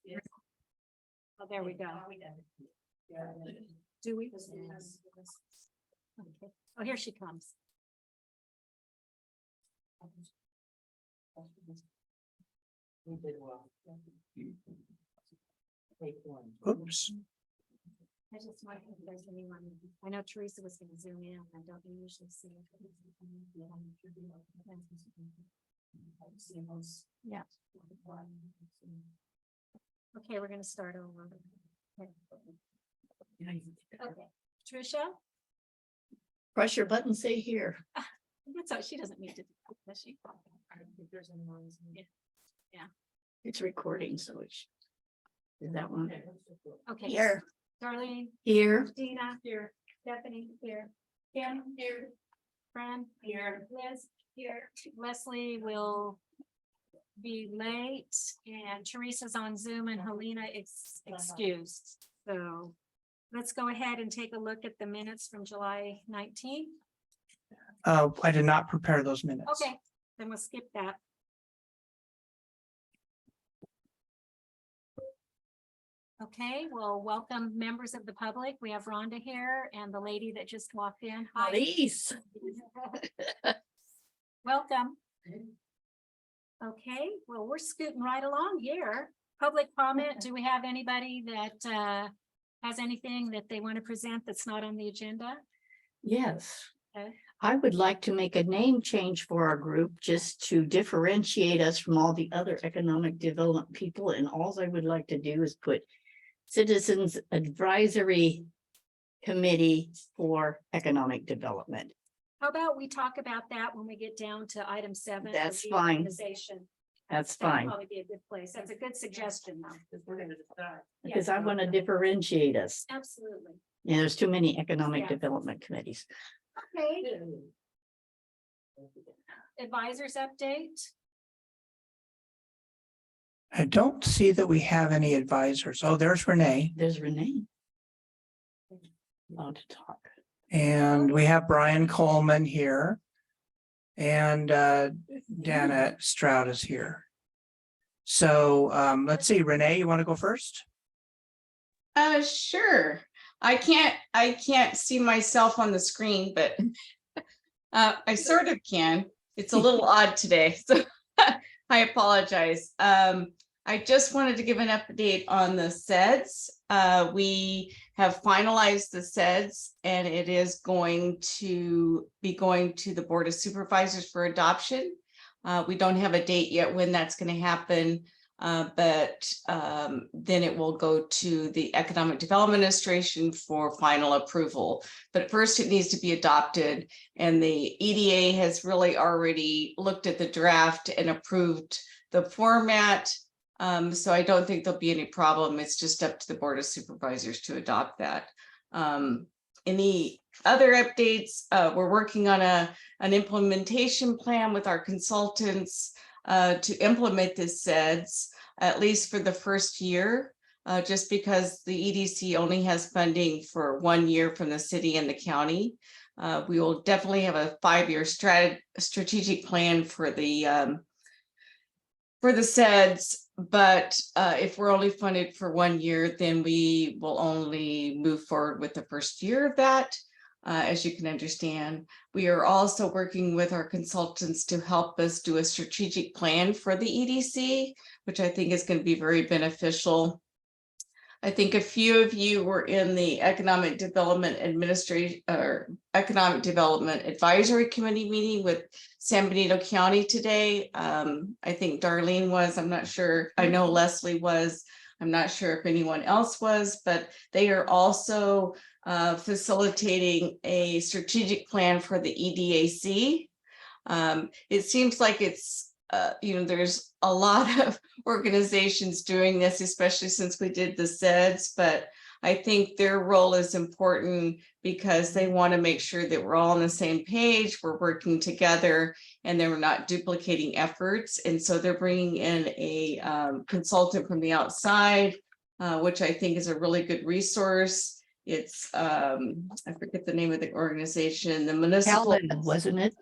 Oh, there we go. Do we? Okay. Oh, here she comes. We did well. Take one. Oops. I just wonder if there's anyone, I know Teresa was gonna zoom in, I don't usually see it. Yeah. Okay, we're gonna start over. Okay, Tricia, Press your button, say here. that's how, she doesn't need to, do that, does she? Yeah. It's recording, so it's. Is that one? Okay. Here, Darlene, here, Dina, here, Stephanie, here, Kim, here, Fran, here, Liz, here, Leslie will be late, and Teresa's on Zoom, and Helena is excused. So let's go ahead and take a look at the minutes from July 19th. I did not prepare those minutes. Okay, then we'll skip that. Okay, well, welcome members of the public. We have Rhonda here and the lady that just walked in. Hi. Elise. Welcome. Okay, well, we're scooting right along here. Public comment. Do we have anybody that has anything that they want to present that's not on the agenda? Yes. Okay. I would like to make a name change for our group just to differentiate us from all the other economic development people. And all I would like to do is put Citizens Advisory Committee for Economic Development. How about we talk about that when we get down to item 7? That's the fine. organization. That's That'd fine, probably be a good place. That's a good suggestion though. We're gonna decide. because I want to differentiate us. Absolutely. Yeah, there's too many economic Yeah. development committees. Okay, advisors update. I don't see that we have any advisors. Oh, there's Renee. There's Renee. Allowed to talk. And we have Brian Coleman here. And Dana Stroud is here. So let's see, Renee, you want to go first? Sure. I can't see myself on the screen, but I sort of can. It's a little odd today, so I apologize. I just wanted to give an update on the SEDS. We have finalized the SEDS and it is going to be going to the Board of Supervisors for adoption. We don't have a date yet when that's going to happen, but then it will go to the Economic Development Administration for final approval. But first it needs to be adopted, and the EDA has really already looked at the draft and approved the format. So I don't think there'll be any problem. It's just up to the Board of Supervisors to adopt that. Any other updates? We're working on an implementation plan with our consultants to implement this SEDS, at least for the first year, just because the EDC only has funding for 1 year from the city and the county. We will definitely have a 5-year strategic plan for the SEDS, but if we're only funded for 1 year, then we will only move forward with the first year of that. As you can understand, we are also working with our consultants to help us do a strategic plan for the EDC, which I think is going to be very beneficial. I think a few of you were in the Economic Development Administration or Economic Development Advisory Committee meeting with San Benito County today. I think Darlene was, I'm not sure. I know Leslie was. I'm not sure if anyone else was, but they are also facilitating a strategic plan for the EDAC. It seems like it's, there's a lot of organizations doing this, especially since we did the SEDS, but I think their role is important because they want to make sure that we're all on the same page, we're working together, and then we're not duplicating efforts. And so they're bringing in a consultant from the outside, which I think is a really good resource. It's, I forget the name of the organization, the municipal, Helen, wasn't it?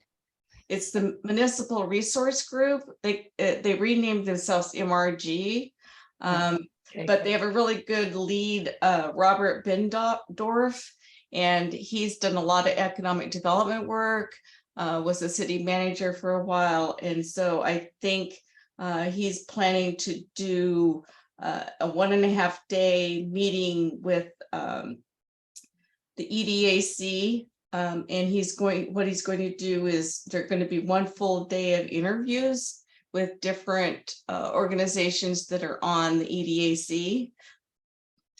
it's the Municipal Resource Group. They renamed themselves MRG. but they have a really good lead, Robert Bendorf, and he's done a lot of economic development work, was a city manager for a while. And so I think he's planning to do a 1.5 day meeting with the EDAC. And what he's going to do is there's going to be 1 full day of interviews with different organizations that are on the EDAC.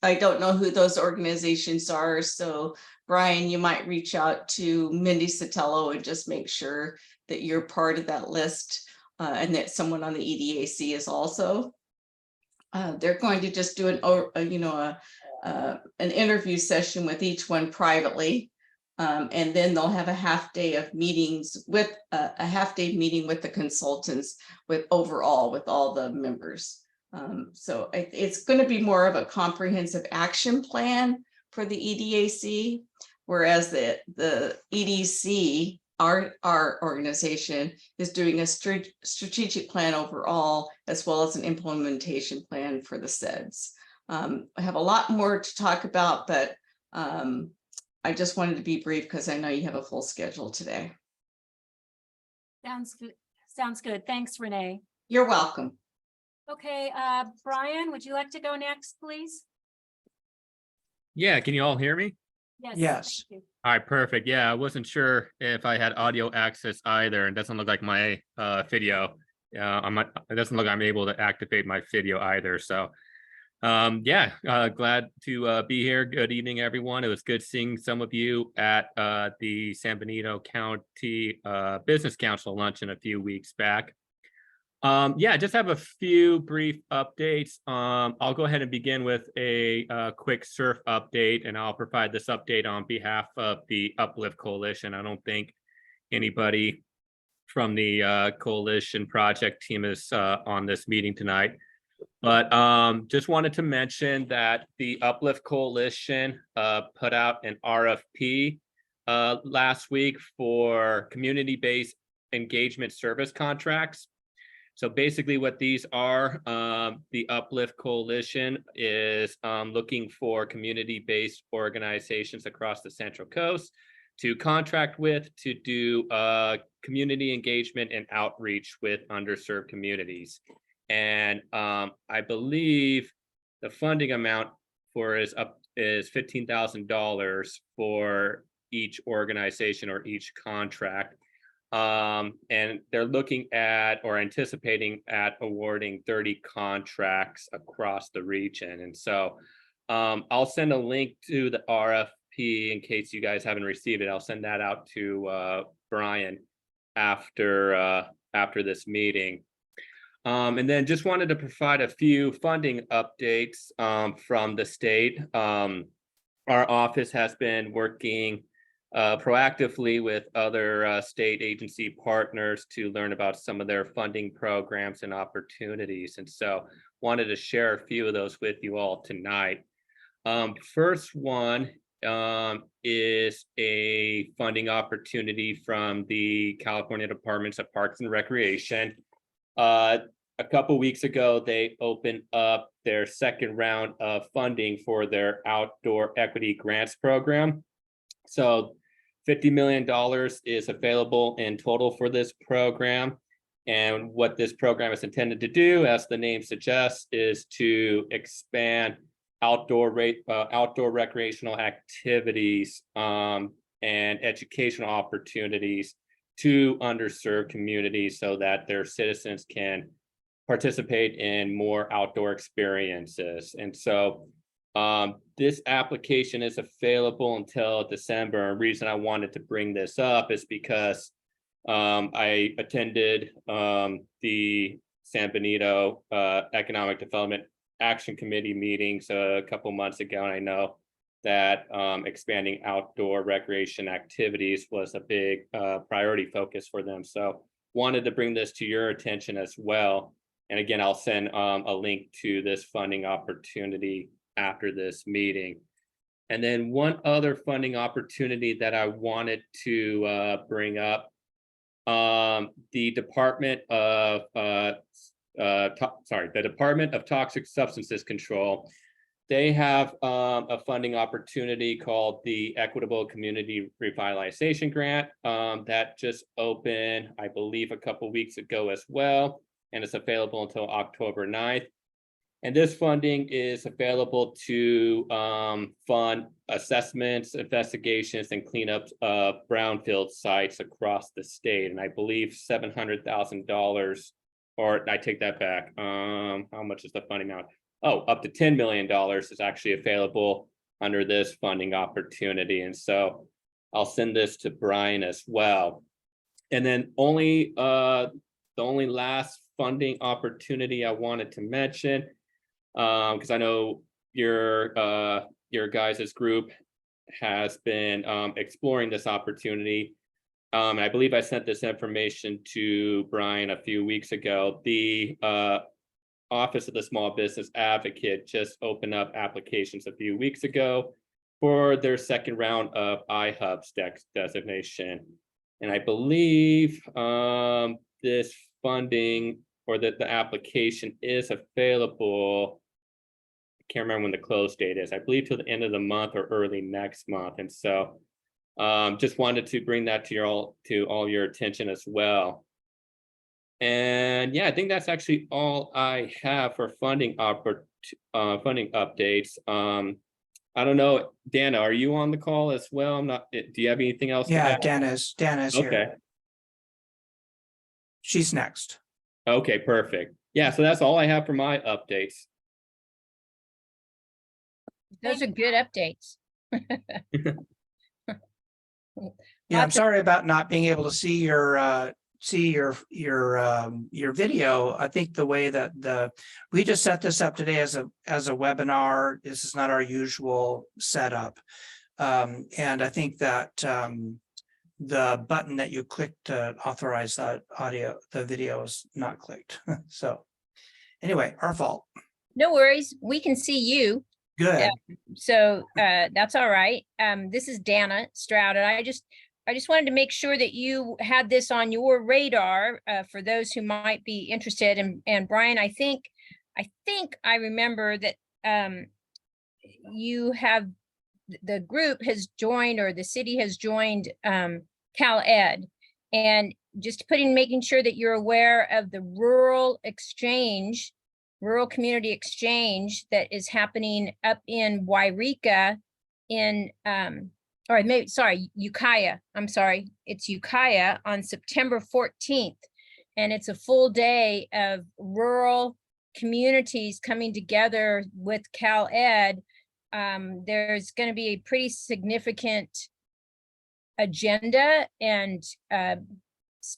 I don't know who those organizations are, so Brian, you might reach out to Mindy Sotelo and just make sure that you're part of that list, and that someone on the EDAC is also. They're going to just do an interview session with each one privately. And then they'll have a half day of meetings with a half day meeting with the consultants with all the members. So it's going to be more of a comprehensive action plan for the EDAC, whereas the EDC, our organization, is doing a strategic plan overall, as well as an implementation plan for the SEDS. I have a lot more to talk about, but I just wanted to be brief because I know you have a full schedule today. Sounds good. Sounds good. Thanks, Renee. You're welcome. Okay, Brian, would you like to go next, please? Yeah, can you all hear me? Yes. Thank you. All right, perfect. Yeah, I wasn't sure if I had audio access either. It doesn't look like my video. It doesn't look like I'm able to activate my video either. So glad to be here. Good evening, everyone. It was good seeing some of you at the San Benito County Business Council luncheon a few weeks back. Just have a few brief updates. I'll go ahead and begin with a quick surf update, and I'll provide this update on behalf of the Uplift Coalition. I don't think anybody from the coalition project team is on this meeting tonight, but just wanted to mention that the Uplift Coalition put out an RFP last week for community-based engagement service contracts. So basically what these are, the Uplift Coalition is looking for community-based organizations across the Central Coast to contract with to do community engagement and outreach with underserved communities. And I believe the funding amount for is $15,000 for each organization or each contract. And they're looking at or anticipating at awarding 30 contracts across the region. And so I'll send a link to the RFP in case you guys haven't received it. I'll send that out to Brian after this meeting. And then just wanted to provide a few funding updates from the state. Our office has been working proactively with other state agency partners to learn about some of their funding programs and opportunities. And so wanted to share a few of those with you all tonight. First one is a funding opportunity from the California Departments of Parks and Recreation. A couple weeks ago, they opened up their second round of funding for their outdoor equity grants program. So $50 million is available in total for this program. And what this program is intended to do, as the name suggests, is to expand outdoor recreational activities and educational opportunities to underserved communities so that their citizens can participate in more outdoor experiences. And so this application is available until December. The reason I wanted to bring this up is because I attended the San Benito Economic Development Action Committee meetings a couple months ago, and I know that expanding outdoor recreation activities was a big priority focus for them. So wanted to bring this to your attention as well. And again, I'll send a link to this funding opportunity after this meeting. And then one other funding opportunity that I wanted to bring up, the Department of the Department of Toxic Substances Control. They have a funding opportunity called the Equitable Community Revitalization Grant that just opened, I believe, a couple weeks ago as well, and it's available until October 9th. And this funding is available to fund assessments, investigations, and cleanups of brownfield sites across the state. And I believe $700,000, or I take that back. How much is the funding amount? Oh, up to $10 million is actually available under this funding opportunity. And so I'll send this to Brian as well. And then the only last funding opportunity I wanted to mention, because I know your guys' group has been exploring this opportunity. I believe I sent this information to Brian a few weeks ago. The Office of the Small Business Advocate just opened up applications a few weeks ago for their second round of iHubs designation. And I believe this funding, or that the application is available, I can't remember when the close date is, I believe till the end of the month or early next month. And so just wanted to bring that to all your attention as well. And yeah, I think that's actually all I have for funding updates. I don't know, Dana, are you on the call as well? I'm not. Do you have anything else? to Yeah, add? Dana's Okay. here. She's next. Okay, perfect. Yeah, so that's all I have for my updates. Those are good updates. Yeah, I'm Lots of- sorry about not being able to see your video. I think the way that we just set this up today as a webinar. This is not our usual setup. And I think that the button that you clicked to authorize that the video is not clicked. So anyway, our fault. No worries. We can see you. Good. So that's all right. This is Dana Stroud, and I just wanted to make sure that you had this on your radar for those who might be interested. And Brian, I think I remember that you have, the group has joined, or the city has joined Cal Ed, and just making sure that you're aware of the rural community exchange that is happening up in Wairika Ukiah. I'm sorry, it's Ukiah on September 14th. And it's a full day of rural communities coming together with Cal Ed. There's going to be a pretty significant agenda and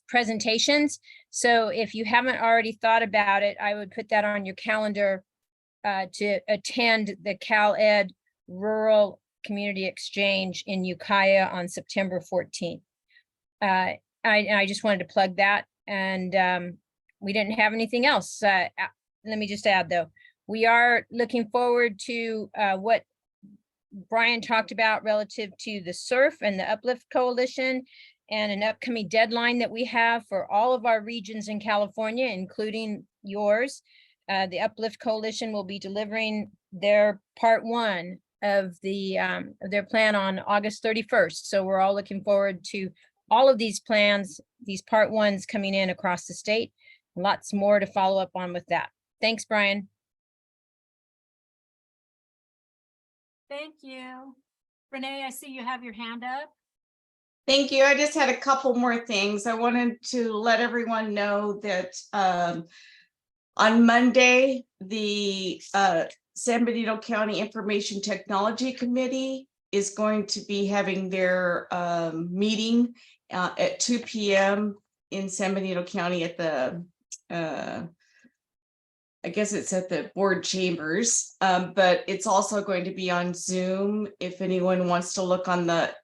presentations. So if you haven't already thought about it, I would put that on your calendar to attend the Cal Ed Rural Community Exchange in Ukiah on September 14th. I just wanted to plug that, and we didn't have anything else. Let me just add, though, we are looking forward to what Brian talked about relative to the SURF and the Uplift Coalition, and an upcoming deadline that we have for all of our regions in California, including yours. The Uplift Coalition will be delivering their part one of their plan on August 31st. So we're all looking forward to all of these plans, these part ones coming in across the state. Lots more to follow up on with that. Thanks, Brian. Thank you. Renee, I see you have your hand up. Thank you. I just had a couple more things. I wanted to let everyone know that on Monday, the San Benito County Information Technology Committee is going to be having their meeting at 2 p.m. in San Benito County at the I guess it's at the board chambers, but it's also going to be on Zoom. If anyone wants to look on the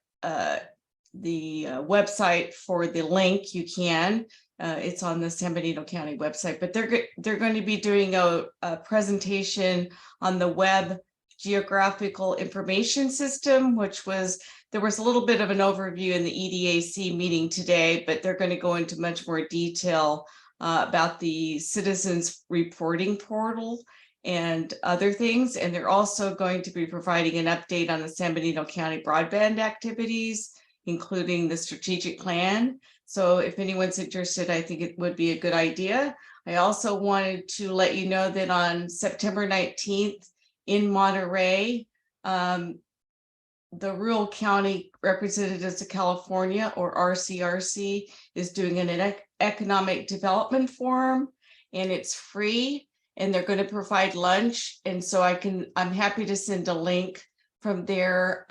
website for the link, you can. It's on the San Benito County website, but they're going to be doing a presentation on the web geographical information system, there was a little bit of an overview in the EDAC meeting today, but they're going to go into much more detail about the citizens reporting portal and other things. And they're also going to be providing an update on the San Benito County broadband activities, including the strategic plan. So if anyone's interested, I think it would be a good idea. I also wanted to let you know that on September 19th in Monterey, the Rural County Representatives of California, or RCRC, is doing an economic development forum, and it's free, and they're going to provide lunch. And so I'm happy to send a link from there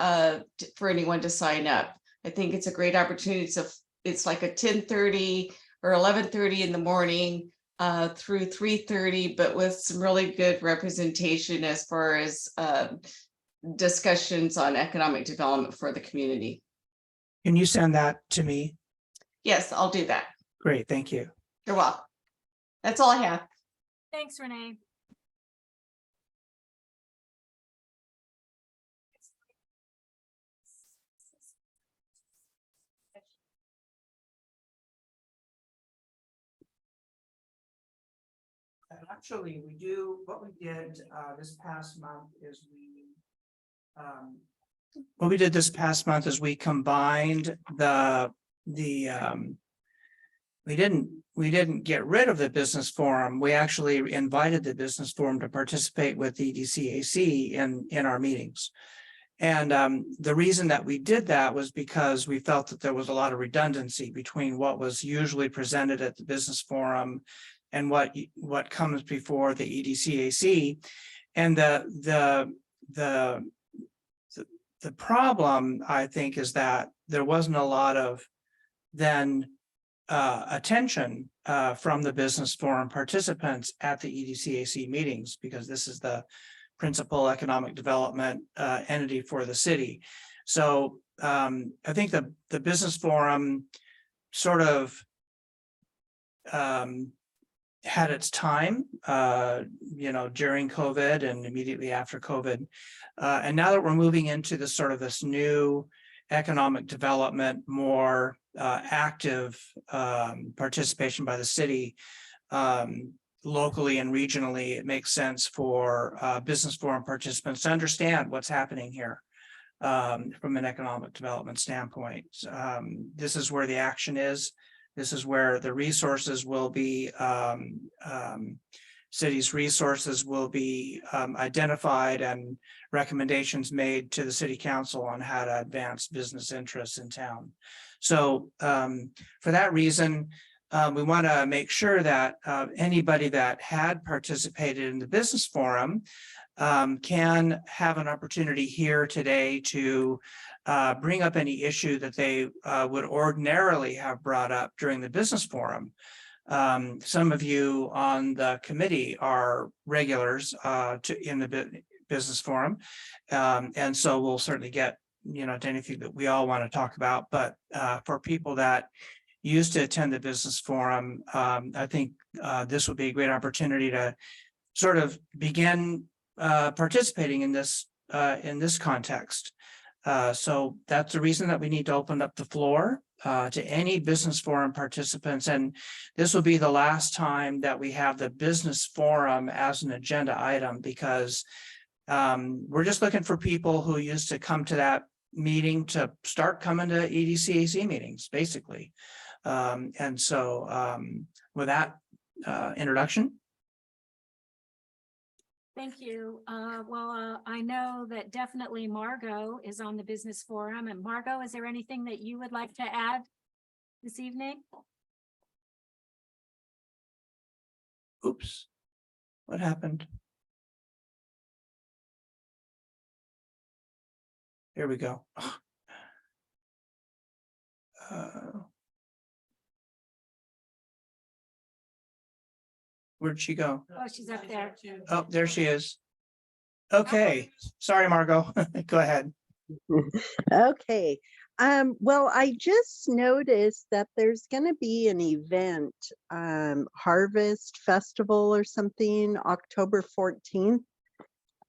for anyone to sign up. I think it's a great opportunity. It's like a 10:30 or 11:30 in the morning through 3:30, but with some really good representation as far as discussions on economic development for the community. Can you send that to me? Yes, I'll do that. Great, thank you. You're welcome. That's all I have. Thanks, Renee. Actually, what we did this past month is what we did this past month is we combined we didn't get rid of the business forum. We actually invited the business forum to participate with EDCAC in our meetings. And the reason that we did that was because we felt that there was a lot of redundancy between what was usually presented at the business forum and what comes before the EDCAC. And the problem, I think, is that there wasn't a lot of then attention from the business forum participants at the EDCAC meetings, because this is the principal economic development entity for the city. So I think the business forum sort of had its time, during COVID and immediately after COVID. And now that we're moving into this sort of this new economic development, more active participation by the city locally and regionally, it makes sense for business forum participants to understand what's happening here from an economic development standpoint. This is where the action is. This is where the resources will be, city's resources will be identified and recommendations made to the city council on how to advance business interests in town. So for that reason, we want to make sure that anybody that had participated in the business forum can have an opportunity here today to bring up any issue that they would ordinarily have brought up during the business forum. Some of you on the committee are regulars in the business forum, and so we'll certainly get to anything that we all want to talk about. But for people that used to attend the business forum, I think this would be a great opportunity to sort of begin participating in this context. So that's the reason that we need to open up the floor to any business forum participants. And this will be the last time that we have the business forum as an agenda item, because we're just looking for people who used to come to that meeting to start coming to EDCAC meetings, basically. And so with that introduction. Thank you. I know that definitely Margot is on the business forum. And Margot, is there anything that you would like to add this evening? Oops, what happened? Here we go. Where'd she go? Oh, she's up there. Oh, there she is. Okay, sorry, Margot. Go ahead. Okay. Well, I just noticed that there's going to be an event, Harvest Festival or something, October 14th.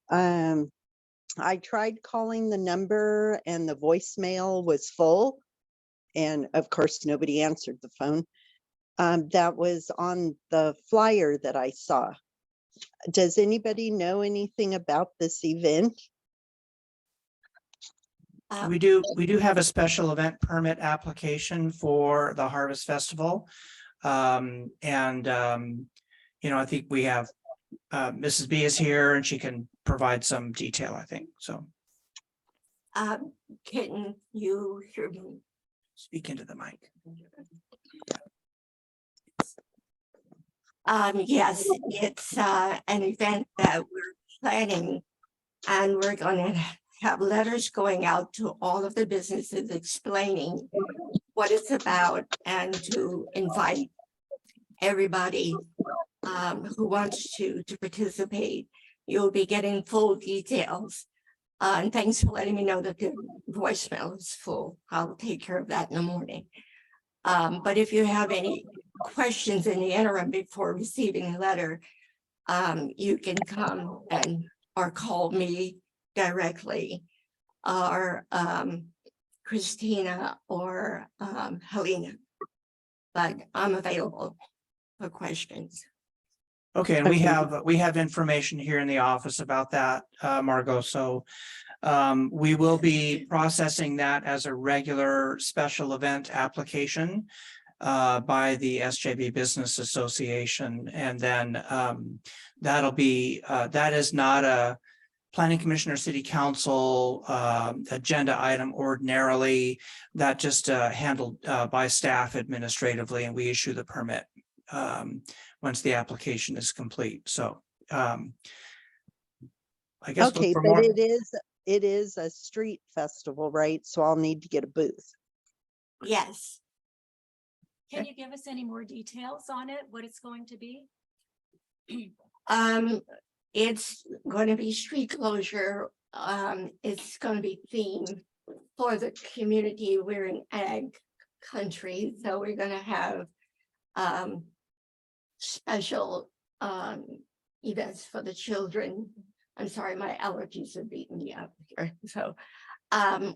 I tried calling the number and the voicemail was full. And of course, nobody answered the phone. that was on the flyer that I saw. Does anybody know anything about this event? We do have a special event permit application for the Harvest Festival. You know, I think we have, Mrs. B is here and she can provide some detail, I think, so Can you hear me? speak into the mic. Yes, it's an event that we're planning, and we're gonna have letters going out to all of the businesses explaining what it's about and to invite everybody who wants to participate. You'll be getting full details. And thanks for letting me know that the voicemail is full. I'll take care of that in the morning. But if you have any questions in the interim before receiving a letter, you can come or call me directly, or Christina or Helena. But I'm available for questions. Okay, and we have information here in the office about that, Margot, so we will be processing that as a regular special event application by the SJB Business Association, and then that'll be that is not a Planning Commission or City Council agenda item ordinarily. That just handled by staff administratively, and we issue the permit once the application is complete. So I guess Okay, for but more. it is a street festival, right? So I'll need to get a booth. Yes. Can you give us any more details on it, what it's going to be? It's going to be street closure. It's going to be themed for the community. We're an ag country, so we're going to have special events for the children. I'm sorry, my allergies are beating me up here. So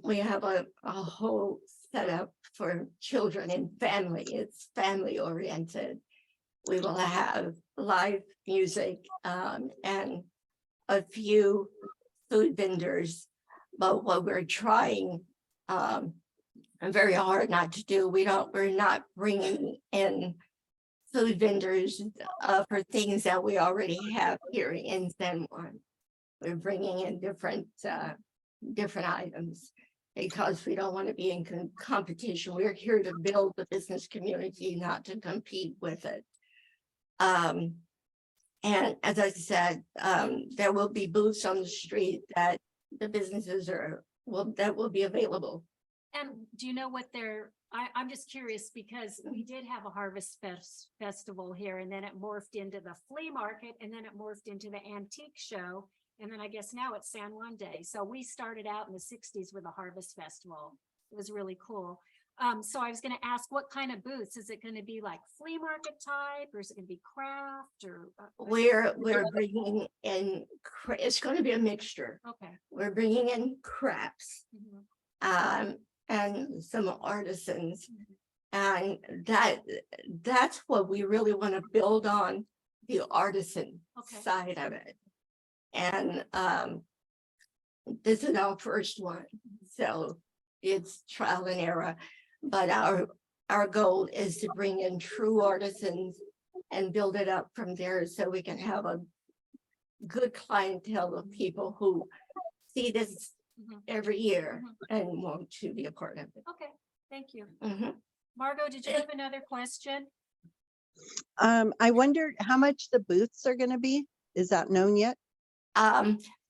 we have a whole setup for children and family. It's family oriented. We will have live music and a few food vendors. But what we're trying very hard not to do, we're not bringing in food vendors for things that we already have here in San Juan. We're bringing in different items because we don't want to be in competition. We're here to build the business community, not to compete with it. And as I said, there will be booths on the street that the businesses that will be available. And do you know what I'm just curious because we did have a harvest festival here, and then it morphed into the flea market, and then it morphed into the antique show. And then I guess now it's San Juan Day. So we started out in the 60s with a harvest festival. It was really cool. So I was going to ask, what kind of booths? Is it going to be like flea market type, or is it going to be craft, or? We're bringing in, it's going to be a mixture. Okay. We're bringing in crafts and some artisans, and that's what we really want to build on, the artisan side of it. And this is our first one, so it's trial and error. But our goal is to bring in true artisans and build it up from there, so we can have a good clientele of people who see this every year and want to be a part of it. Okay, thank you. Margot, did you have another question? I wondered how much the booths are going to be. Is that known yet?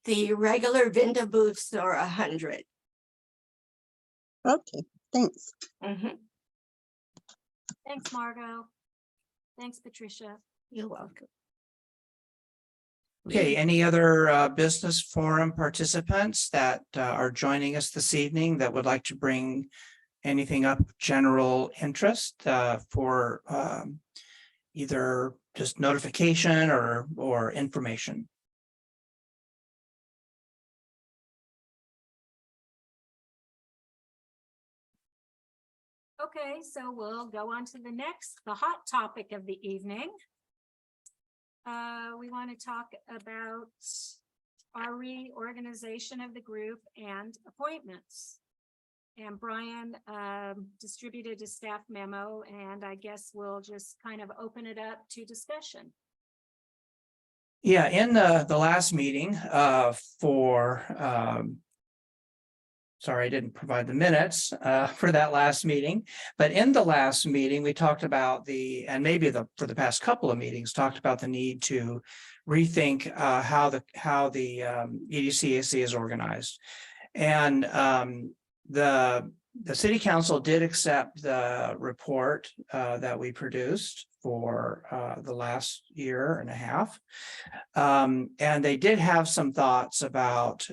The regular vendor booths are 100. Okay, thanks. Thanks, Margot. Thanks, Patricia. You're welcome. Okay, any other business forum participants that are joining us this evening that would like to bring anything up general interest for either just notification or information? Okay. Okay, so we'll go on to the hot topic of the evening. We want to talk about our reorganization of the group and appointments. And Brian distributed a staff memo, and I guess we'll just kind of open it up to discussion. Yeah, in the last meeting sorry, I didn't provide the minutes for that last meeting, but in the last meeting, we talked about for the past couple of meetings, talked about the need to rethink how the EDCAC is organized. And the city council did accept the report that we produced for the last year and a half. And they did have some thoughts about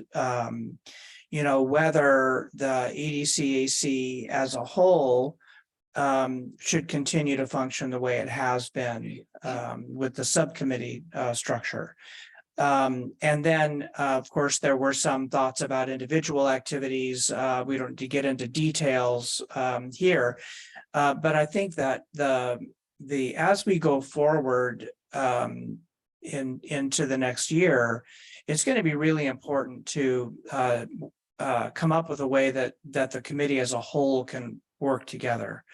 whether the EDCAC as a whole should continue to function the way it has been with the subcommittee structure. And then, of course, there were some thoughts about individual activities. We don't need to get into details here, but I think that as we go forward into the next year, it's going to be really important to come up with a way that the committee as a whole can work together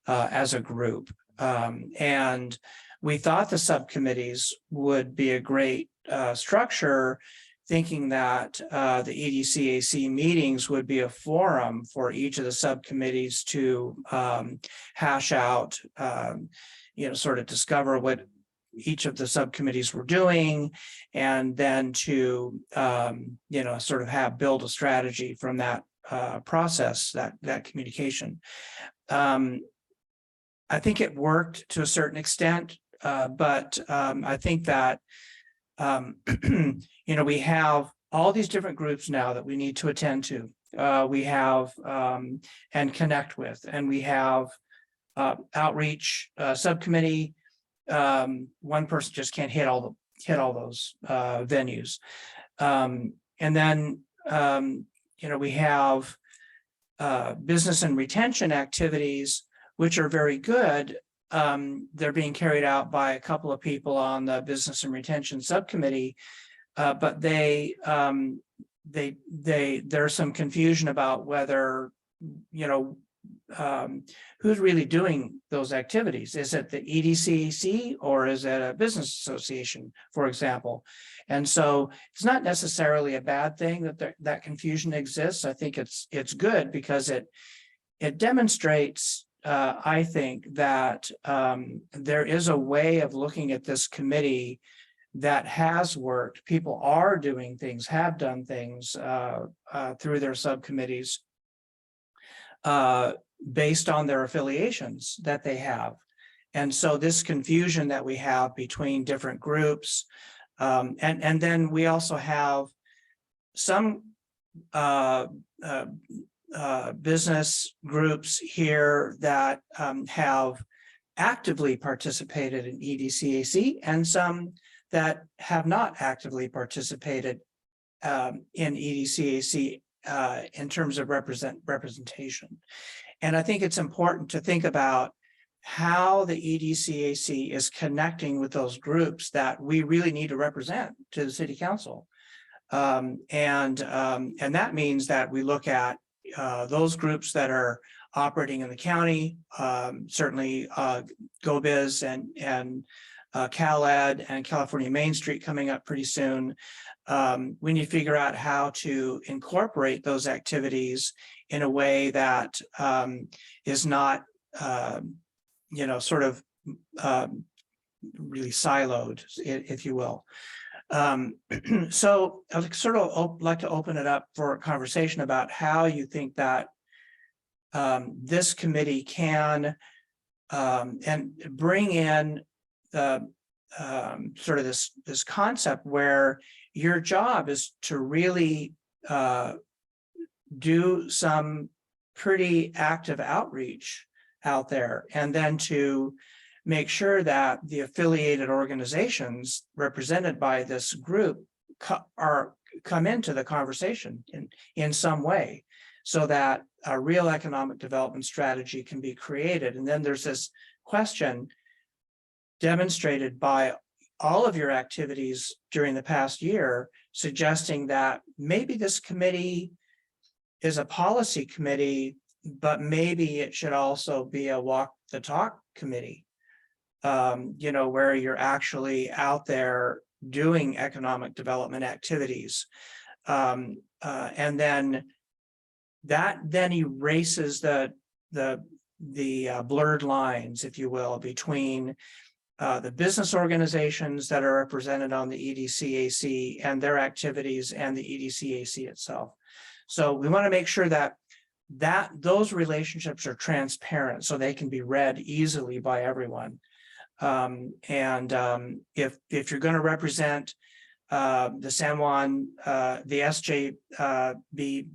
as a group. And we thought the subcommittees would be a great structure, thinking that the EDCAC meetings would be a forum for each of the subcommittees to hash out, sort of discover what each of the subcommittees were doing, and then to sort of build a strategy from that process, that communication. I think it worked to a certain extent, but I think that we have all these different groups now that we need to attend to. We have and connect with, and we have outreach subcommittee. One person just can't hit all those venues, and then we have business and retention activities, which are very good. They're being carried out by a couple of people on the business and retention subcommittee, but there's some confusion about whether who's really doing those activities. Is it the EDCAC or is it a business association, for example? And so it's not necessarily a bad thing that confusion exists. I think it's good because it demonstrates, I think, that there is a way of looking at this committee that has worked. People are doing things, have done things through their subcommittees based on their affiliations that they have. And so this confusion that we have between different groups, and then we also have some business groups here that have actively participated in EDCAC, and some that have not actively participated in EDCAC in terms of representation. And I think it's important to think about how the EDCAC is connecting with those groups that we really need to represent to the city council. And that means that we look at those groups that are operating in the county, certainly GoBiz and CalEd and California Main Street coming up pretty soon. We need to figure out how to incorporate those activities in a way that is not, sort of really siloed, if you will. So I'd sort of like to open it up for a conversation about how you think that this committee can and bring in the sort of this concept where your job is to really do some pretty active outreach out there, and then to make sure that the affiliated organizations represented by this group come into the conversation in some way. so that a real economic development strategy can be created. And then there's this question demonstrated by all of your activities during the past year, suggesting that maybe this committee is a policy committee, but maybe it should also be a walk the talk committee. You know, where you're actually out there doing economic development activities. And then that then erases the blurred lines, if you will, between the business organizations that are represented on the EDCAC and their activities and the EDCAC itself. So we want to make sure that those relationships are transparent so they can be read easily by everyone. If you're going to represent the San Juan, the SJB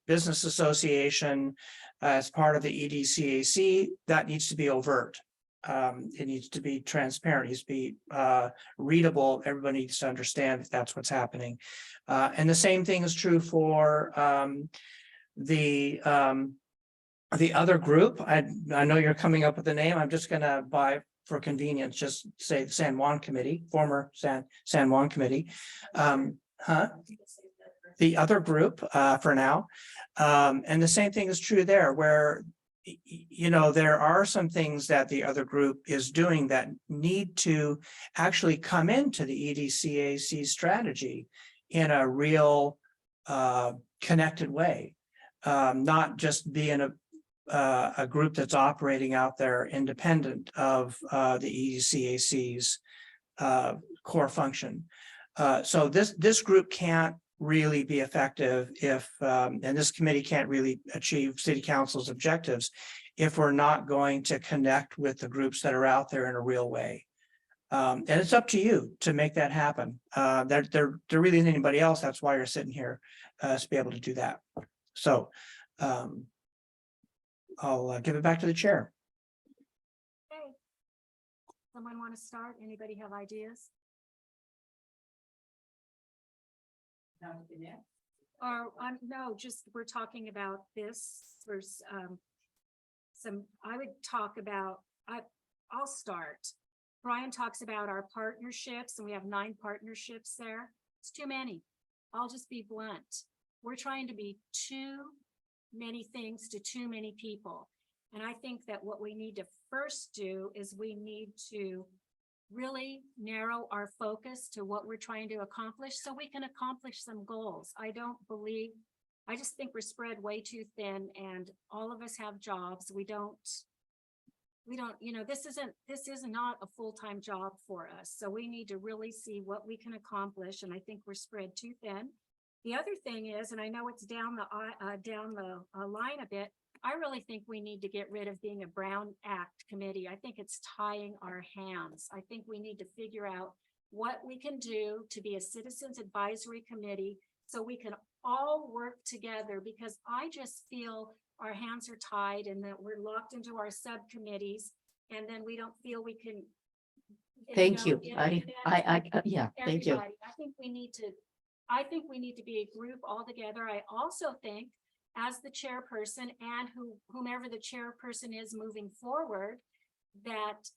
Business Association as part of the EDCAC, that needs to be overt. It needs to be transparent, it needs to be readable. Everybody needs to understand that that's what's happening. And the same thing is true for the other group. I know you're coming up with a name. I'm just gonna, for convenience, just say the San Juan Committee, former San Juan Committee. The other group for now. And the same thing is true there, where you know, there are some things that the other group is doing that need to actually come into the EDCAC strategy in a real connected way, not just being a group that's operating out there independent of the EDCAC's core function. So this group can't really be effective if, and this committee can't really achieve city council's objectives if we're not going to connect with the groups that are out there in a real way. And it's up to you to make that happen. There really isn't anybody else. That's why you're sitting here, to be able to do that. So I'll give it back to the chair. Okay. Someone want to start? Anybody have ideas? Or no, just we're talking about this. There's I would talk about, I'll start. Brian talks about our partnerships, and we have 9 partnerships there. It's too many. I'll just be blunt. We're trying to be too many things to too many people. And I think that what we need to first do is we need to really narrow our focus to what we're trying to accomplish so we can accomplish some goals. I just think we're spread way too thin, and all of us have jobs. We don't, you know, this is not a full-time job for us. So we need to really see what we can accomplish. And I think we're spread too thin. The other thing is, and I know it's down the line a bit, I really think we need to get rid of being a Brown Act committee. I think it's tying our hands. I think we need to figure out what we can do to be a citizens advisory committee so we can all work together, because I just feel our hands are tied and that we're locked into our subcommittees, and then we don't feel we can. Thank you. Yeah, thank you. I think we need to be a group all together. I also think, as the chairperson and whomever the chairperson is moving forward, that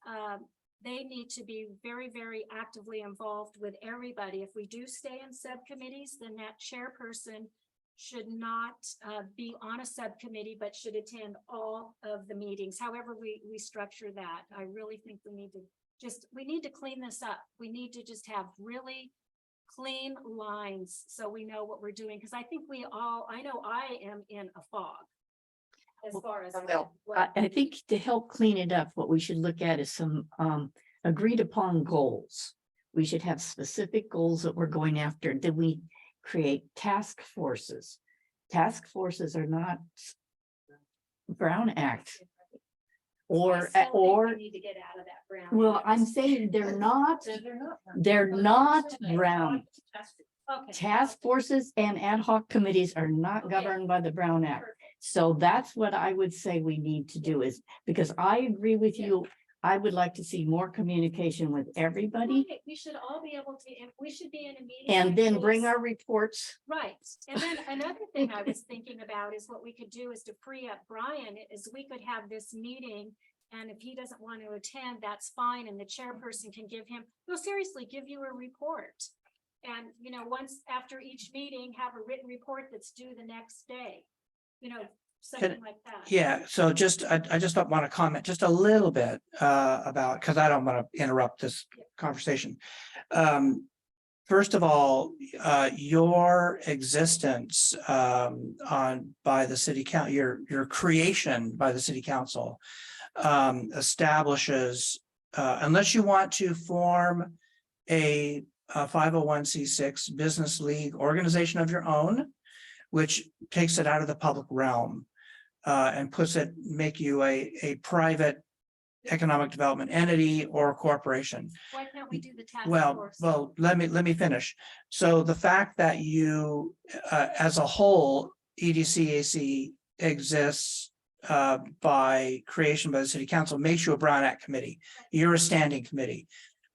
they need to be very, very actively involved with everybody. If we do stay in subcommittees, then that chairperson should not be on a subcommittee, but should attend all of the meetings. However we structure that, I really think we need to clean this up. We need to just have really clean lines so we know what we're doing, because I think I know I am in a fog as far as I think to help clean it up, what we should look at is some agreed upon goals. We should have specific goals that we're going after. Then we create task forces. Task forces are not Brown Act. We need to get out of that Brown. Well, I'm saying they're not Brown. Okay. Task forces and ad hoc committees are not governed by the Brown Act. So that's what I would say we need to do, is because I agree with you I would like to see more communication with everybody Right, we should all be able to, and we should be in a meeting. and like then bring this. our reports. Right, and then another thing I was thinking about is what we could do is to free up Brian, is we could have this meeting. And if he doesn't want to attend, that's fine, and the chairperson can give him, no, seriously, give you a report. And, you know, once after each meeting, have a written report that's due the next day, you know, something like that. Yeah, so just, I just don't want to comment just a little bit about, because I don't want to interrupt this conversation. First of all, your existence by the city council, your creation by the city council establishes, unless you want to form a 501c6 business league organization of your own, which takes it out of the public realm and make you a private economic development entity or corporation. Why can't we do the task Well, force? let me finish. So the fact that you, as a whole, EDCAC exists by creation by the city council makes you a Brown Act committee. You're a standing committee.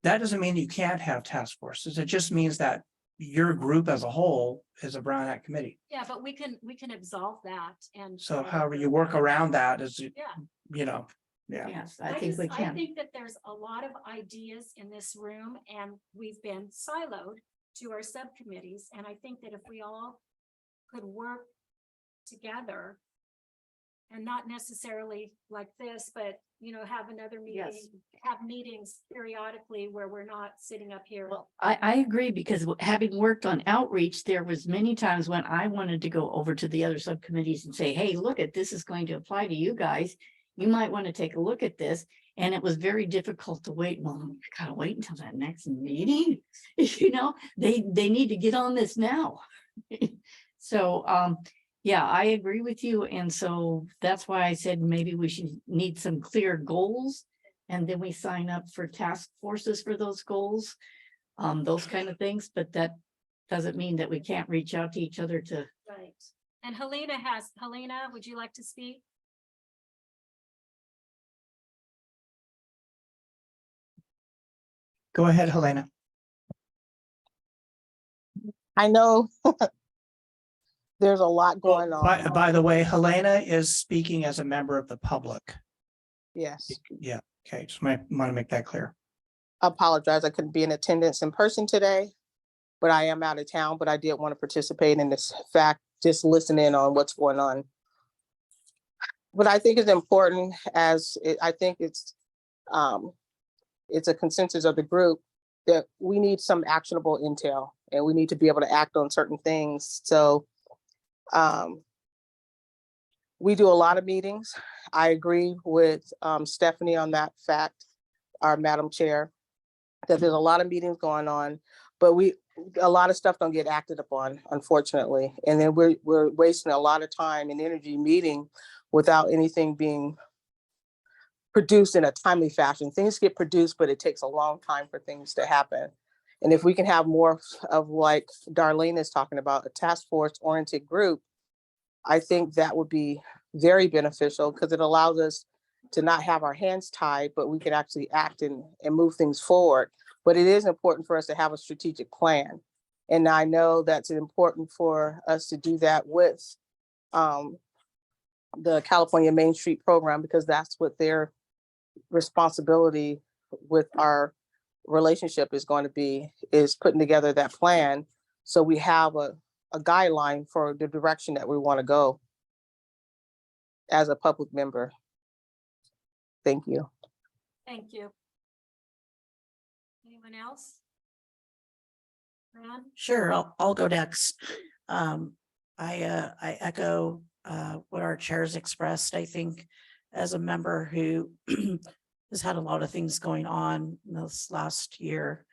That doesn't mean you can't have task forces. It just means that your group as a whole is a Brown Act committee. Yeah, but we can absolve that and. So however you work around that is, Yeah. you know, yeah. Yes, I think we I can. think that there's a lot of ideas in this room and we've been siloed to our subcommittees. And I think that if we all could work together and not necessarily like this, but, you know, have another meeting, Yes. have meetings periodically where we're not sitting up here. Well, I agree because having worked on outreach, there was many times when I wanted to go over to the other subcommittees and say, hey, look at this is going to apply to you guys. You might want to take a look at this. And it was very difficult to wait. Well, I gotta wait until that next meeting. You know, they need to get on this now. So, yeah, I agree with you. And so that's why I said maybe we should need some clear goals. And then we sign up for task forces for those goals, those kind of things. But that doesn't mean that we can't reach out to each other to. Right. And Helena, would you like to speak? Go ahead, Helena. I know there's a lot going on. By the way, Helena is speaking as a member of the public. Yes, Yeah, okay, just want to make that clear. I apologize. I couldn't be in attendance in person today, but I am out of town, but I did want to participate in this fact, just listen in on what's going on. But I think it's important I think it's a consensus of the group that we need some actionable intel and we need to be able to act on certain things. So we do a lot of meetings. I agree with Stephanie on that fact, our Madam Chair, that there's a lot of meetings going on, but a lot of stuff don't get acted upon, unfortunately. And then we're wasting a lot of time and energy meeting without anything being produced in a timely fashion. Things get produced, but it takes a long time for things to happen. And if we can have more of, like Darlene is talking about, a task force oriented group, I think that would be very beneficial because it allows us to not have our hands tied, but we can actually act and move things forward. But it is important for us to have a strategic plan. And I know that's important for us to do that with the California Main Street program, because that's what their responsibility with our relationship is going to be, is putting together that plan. So we have a guideline for the direction that we want to go as a public member. Thank you. Thank you. Anyone else? Fran? Sure, I'll go next. I echo what our chairs expressed. I think as a member who has had a lot of things going on this last year,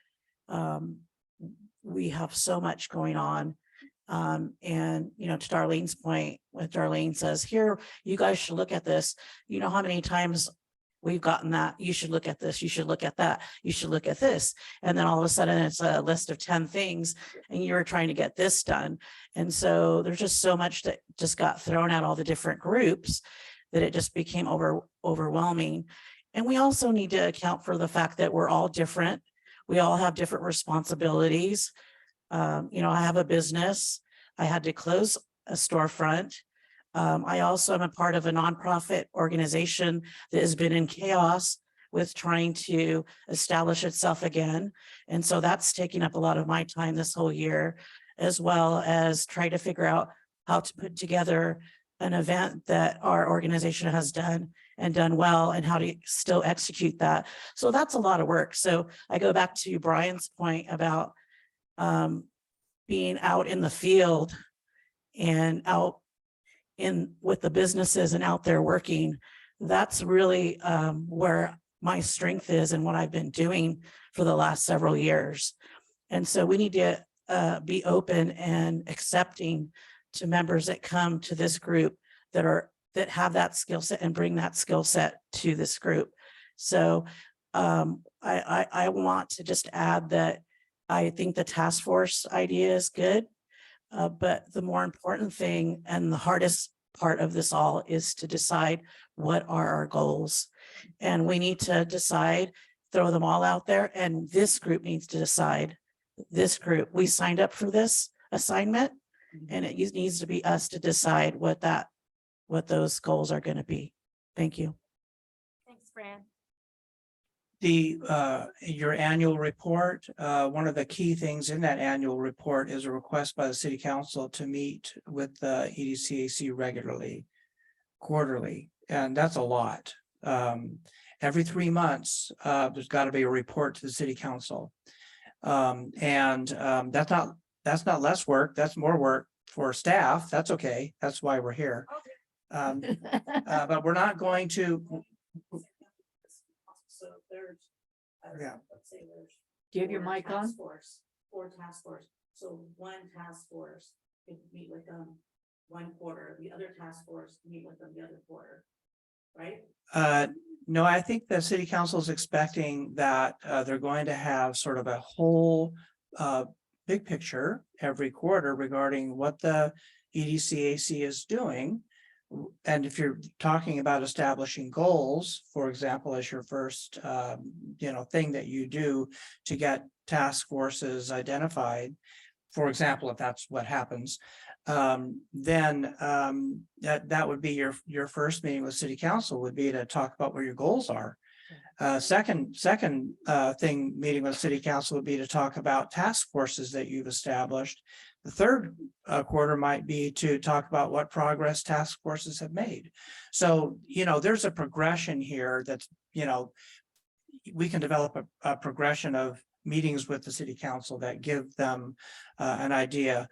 we have so much going on. And, you know, to Darlene's point, when Darlene says, here, you guys should look at this. You know how many times we've gotten that, you should look at this, you should look at that, you should look at this. And then all of a sudden it's a list of 10 things and you're trying to get this done. And so there's just so much that just got thrown at all the different groups that it just became overwhelming. And we also need to account for the fact that we're all different. We all have different responsibilities. You know, I have a business. I had to close a storefront. I also am a part of a nonprofit organization that has been in chaos with trying to establish itself again. And so that's taking up a lot of my time this whole year, as well as try to figure out how to put together an event that our organization has done and done well, and how to still execute that. So that's a lot of work. So I go back to Brian's point about being out in the field and out in with the businesses and out there working. That's really where my strength is and what I've been doing for the last several years. And so we need to be open and accepting to members that come to this group that have that skill set and bring that skill set to this group. So I want to just add that I think the task force idea is good. But the more important thing and the hardest part of this all is to decide what are our goals. And we need to decide, throw them all out there. And this group needs to decide, this group, we signed up for this assignment, and it needs to be us to decide what those goals are going to be. Thank you. Thanks, Fran. Your annual report, one of the key things in that annual report is a request by the city council to meet with the EDCAC regularly, quarterly, and that's a lot. Every 3 months, there's got to be a report to the city council. That's not less work, that's more work for staff. That's okay. That's why we're here. But we're not going to. So there's, Yeah. let's say there's. Do you have your mic on? Four task force. So one task force could meet with them one quarter, the other task force meet with them the other quarter, right? No, I think the city council is expecting that they're going to have sort of a whole big picture every quarter regarding what the EDCAC is doing. And if you're talking about establishing goals, for example, as your first, thing that you do to get task forces identified, for example, if that's what happens, then that would be your first meeting with city council would be to talk about what your goals are. Second thing meeting with city council would be to talk about task forces that you've established. The third quarter might be to talk about what progress task forces have made. So, there's a progression here that's, we can develop a progression of meetings with the city council that give them an idea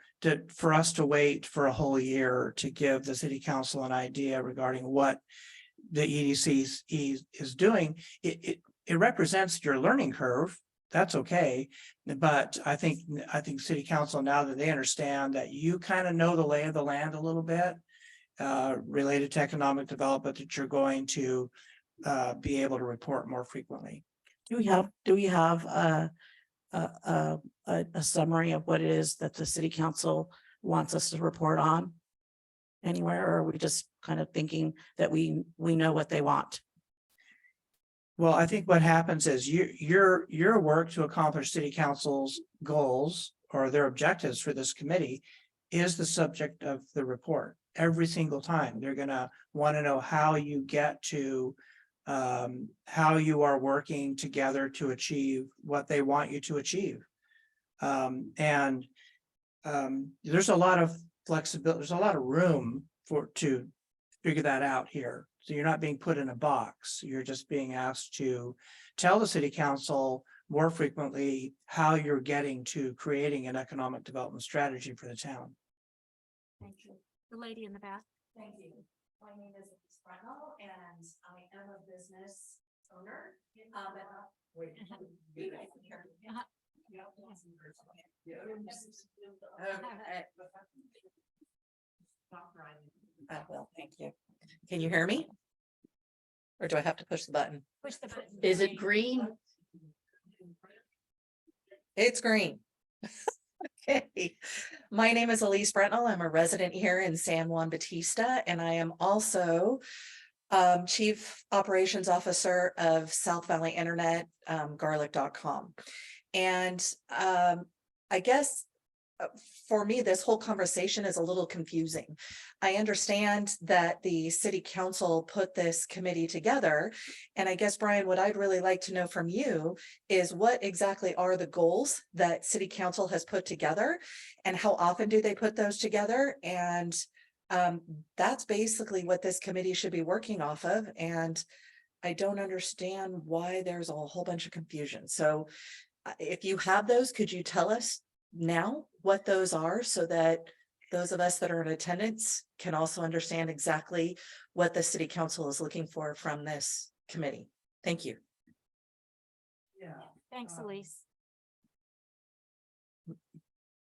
for us to wait for a whole year to give the city council an idea regarding what the EDC is doing. It represents your learning curve. That's okay. But I think city council, now that they understand that you kind of know the lay of the land a little bit related to economic development, that you're going to be able to report more frequently. Do we have a summary of what it is that the city council wants us to report on anywhere, or are we just kind of thinking that we know what they want? Well, I think what happens is your work to accomplish city council's goals or their objectives for this committee is the subject of the report. Every single time they're going to want to know how you get to how you are working together to achieve what they want you to achieve. There's a lot of flexibility, there's a lot of room to figure that out here. So you're not being put in a box. You're just being asked to tell the city council more frequently how you're getting to creating an economic development strategy for the town. Thank you. The lady in the back. Thank you. My name is Elise Brunel, and I am a business owner. Well, thank you. Can you hear me? Or do I have to push the button? Push the button. Is it green? It's green. Okay. My name is Elise Brentnell. I'm a resident here in San Juan Bautista, and I am also Chief Operations Officer of South Valley Internet, garlic.com. And I guess for me, this whole conversation is a little confusing. I understand that the city council put this committee together. And I guess, Brian, what I'd really like to know from you is what exactly are the goals that city council has put together and how often do they put those together? And that's basically what this committee should be working off of. And I don't understand why there's a whole bunch of confusion. So if you have those, could you tell us now what those are so that those of us that are in attendance can also understand exactly what the city council is looking for from this committee? Thank you. Yeah. Thanks, Elise.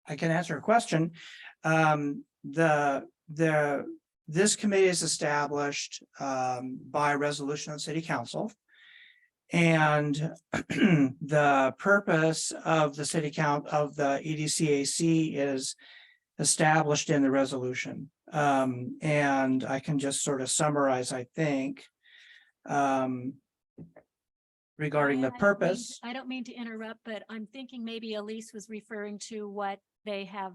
I can answer a question. This committee is established by resolution of city council. And the purpose of the city count of the EDCAC is established in the resolution. And I can just sort of summarize, I think, regarding the purpose. I don't mean to interrupt, but I'm thinking maybe Elise was referring to what they have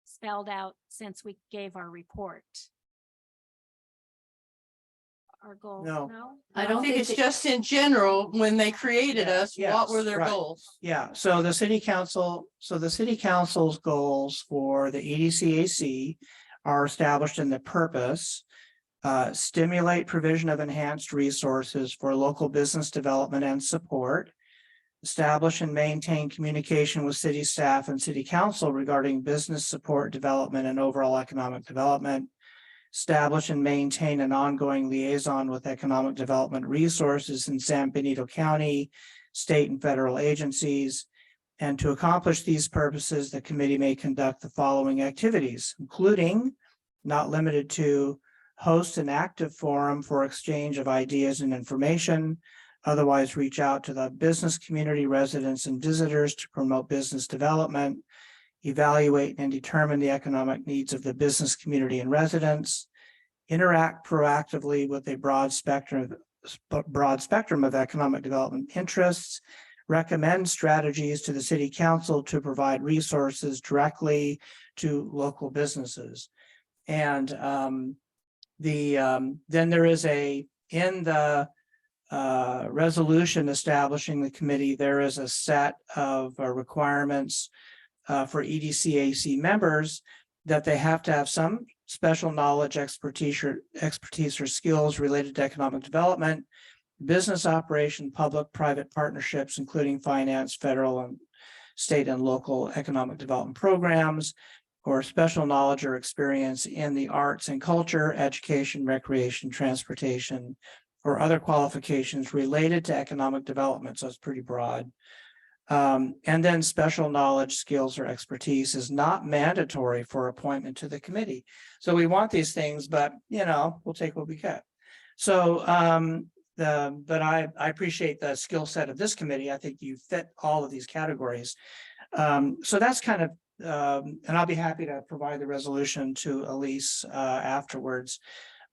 spelled out since we gave our report. Our goals, No. no? I don't think it's just in general, when they created us, what were their Yes, right. goals? Yeah, so the city council's goals for the EDCAC are established in the purpose. Stimulate provision of enhanced resources for local business development and support. Establish and maintain communication with city staff and city council regarding business support, development, and overall economic development. Establish and maintain an ongoing liaison with economic development resources in San Benito County, state and federal agencies. And to accomplish these purposes, the committee may conduct the following activities, including, not limited to, host an active forum for exchange of ideas and information, otherwise reach out to the business community, residents, and visitors to promote business development, evaluate and determine the economic needs of the business community and residents, interact proactively with a broad spectrum of economic development interests, recommend strategies to the city council to provide resources directly to local businesses. And then there is in the resolution establishing the committee, there is a set of requirements for EDCAC members that they have to have some special knowledge, expertise or skills related to economic development, business operation, public-private partnerships, including finance, federal and state and local economic development programs, or special knowledge or experience in the arts and culture, education, recreation, transportation, or other qualifications related to economic development. So it's pretty broad. And then special knowledge, skills, or expertise is not mandatory for appointment to the committee. So we want these things, but we'll take what we get. So but I appreciate the skill set of this committee. I think you fit all of these categories. So that's kind of, and I'll be happy to provide the resolution to Elise afterwards.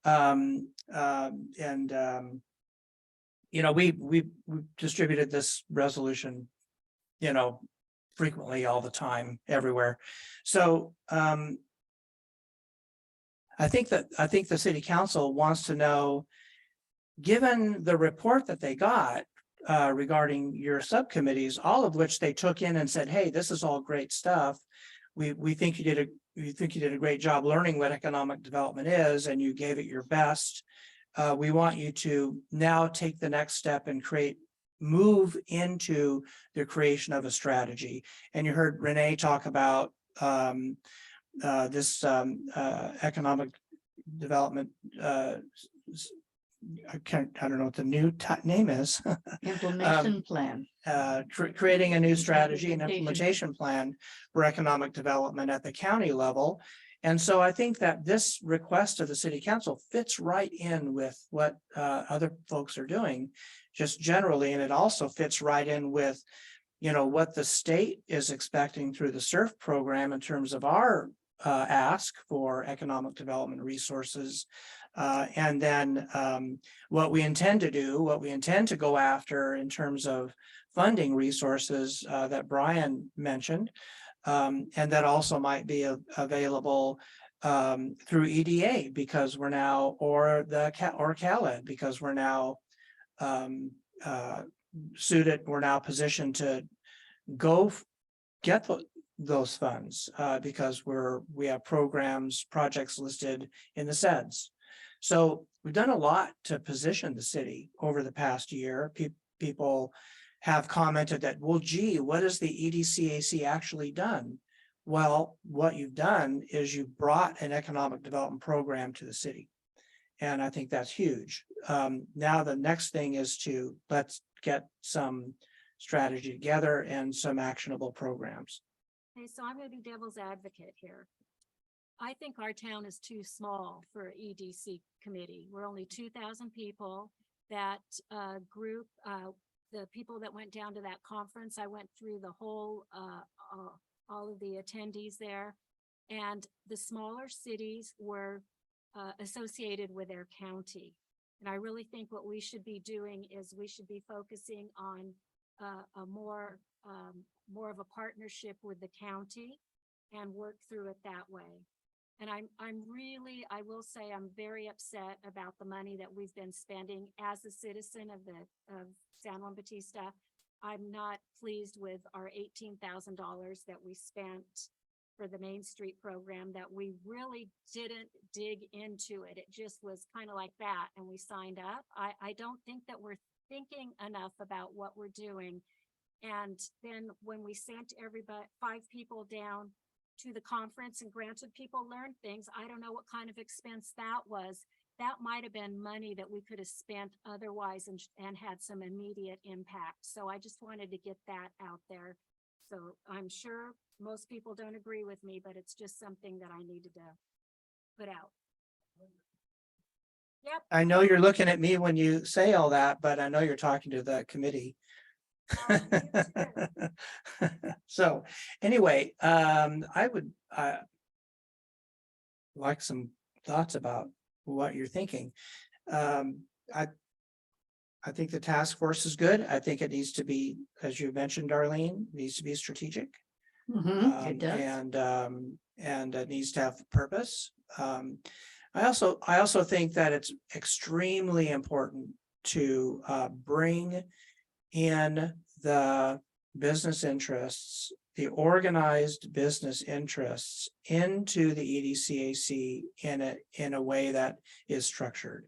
We distributed this resolution, frequently, all the time, everywhere. So I think the city council wants to know, given the report that they got regarding your subcommittees, all of which they took in and said, hey, this is all great stuff. We think you did a great job learning what economic development is, and you gave it your best. We want you to now take the next step and move into the creation of a strategy. And you heard Renee talk about this economic development. I don't know what the new name is. Implementation plan. Creating a new strategy and Implementation. implementation plan for economic development at the county level. And so I think that this request of the city council fits right in with what other folks are doing just generally. And it also fits right in with, what the state is expecting through the SURF program in terms of our ask for economic development resources And then what we intend to do, what we intend to go after in terms of funding resources that Brian mentioned, and that also might be available through EDA because we're now, or CalEd, because we're now suited, we're now positioned to go get those funds because we have programs, projects listed in the SEDS. So we've done a lot to position the city over the past year. People have commented that, well, gee, what has the EDCAC actually done? Well, what you've done is you brought an economic development program to the city. And I think that's huge. Now the next thing is to let's get some strategy together and some actionable programs. Okay, so I'm gonna be devil's advocate here. I think our town is too small for EDC committee. We're only 2,000 people. That group, the people that went down to that conference, I went through the whole, all of the attendees there. And the smaller cities were associated with their county. And I really think what we should be doing is we should be focusing on a more of a partnership with the county and work through it that way. And I'm really, I will say, I'm very upset about the money that we've been spending as a citizen of San Juan Bautista. I'm not pleased with our $18,000 that we spent for the Main Street program, that we really didn't dig into it. It just was kind of like that, and we signed up. I don't think that we're thinking enough about what we're doing. And then when we sent everybody, 5 people down to the conference, and granted, people learned things. I don't know what kind of expense that was. That might have been money that we could have spent otherwise and had some immediate impact. So I just wanted to get that out there. So I'm sure most people don't agree with me, but it's just something that I needed to put out. Yep. I know you're looking at me when you say all that, but I know you're talking to the committee. So anyway, I would like some thoughts about what you're thinking. I think the task force is good. I think it needs to be, as you mentioned, Darlene, needs to be strategic. It does. And it needs to have purpose. I also think that it's extremely important to bring in the business interests, the organized business interests into the EDCAC in a way that is structured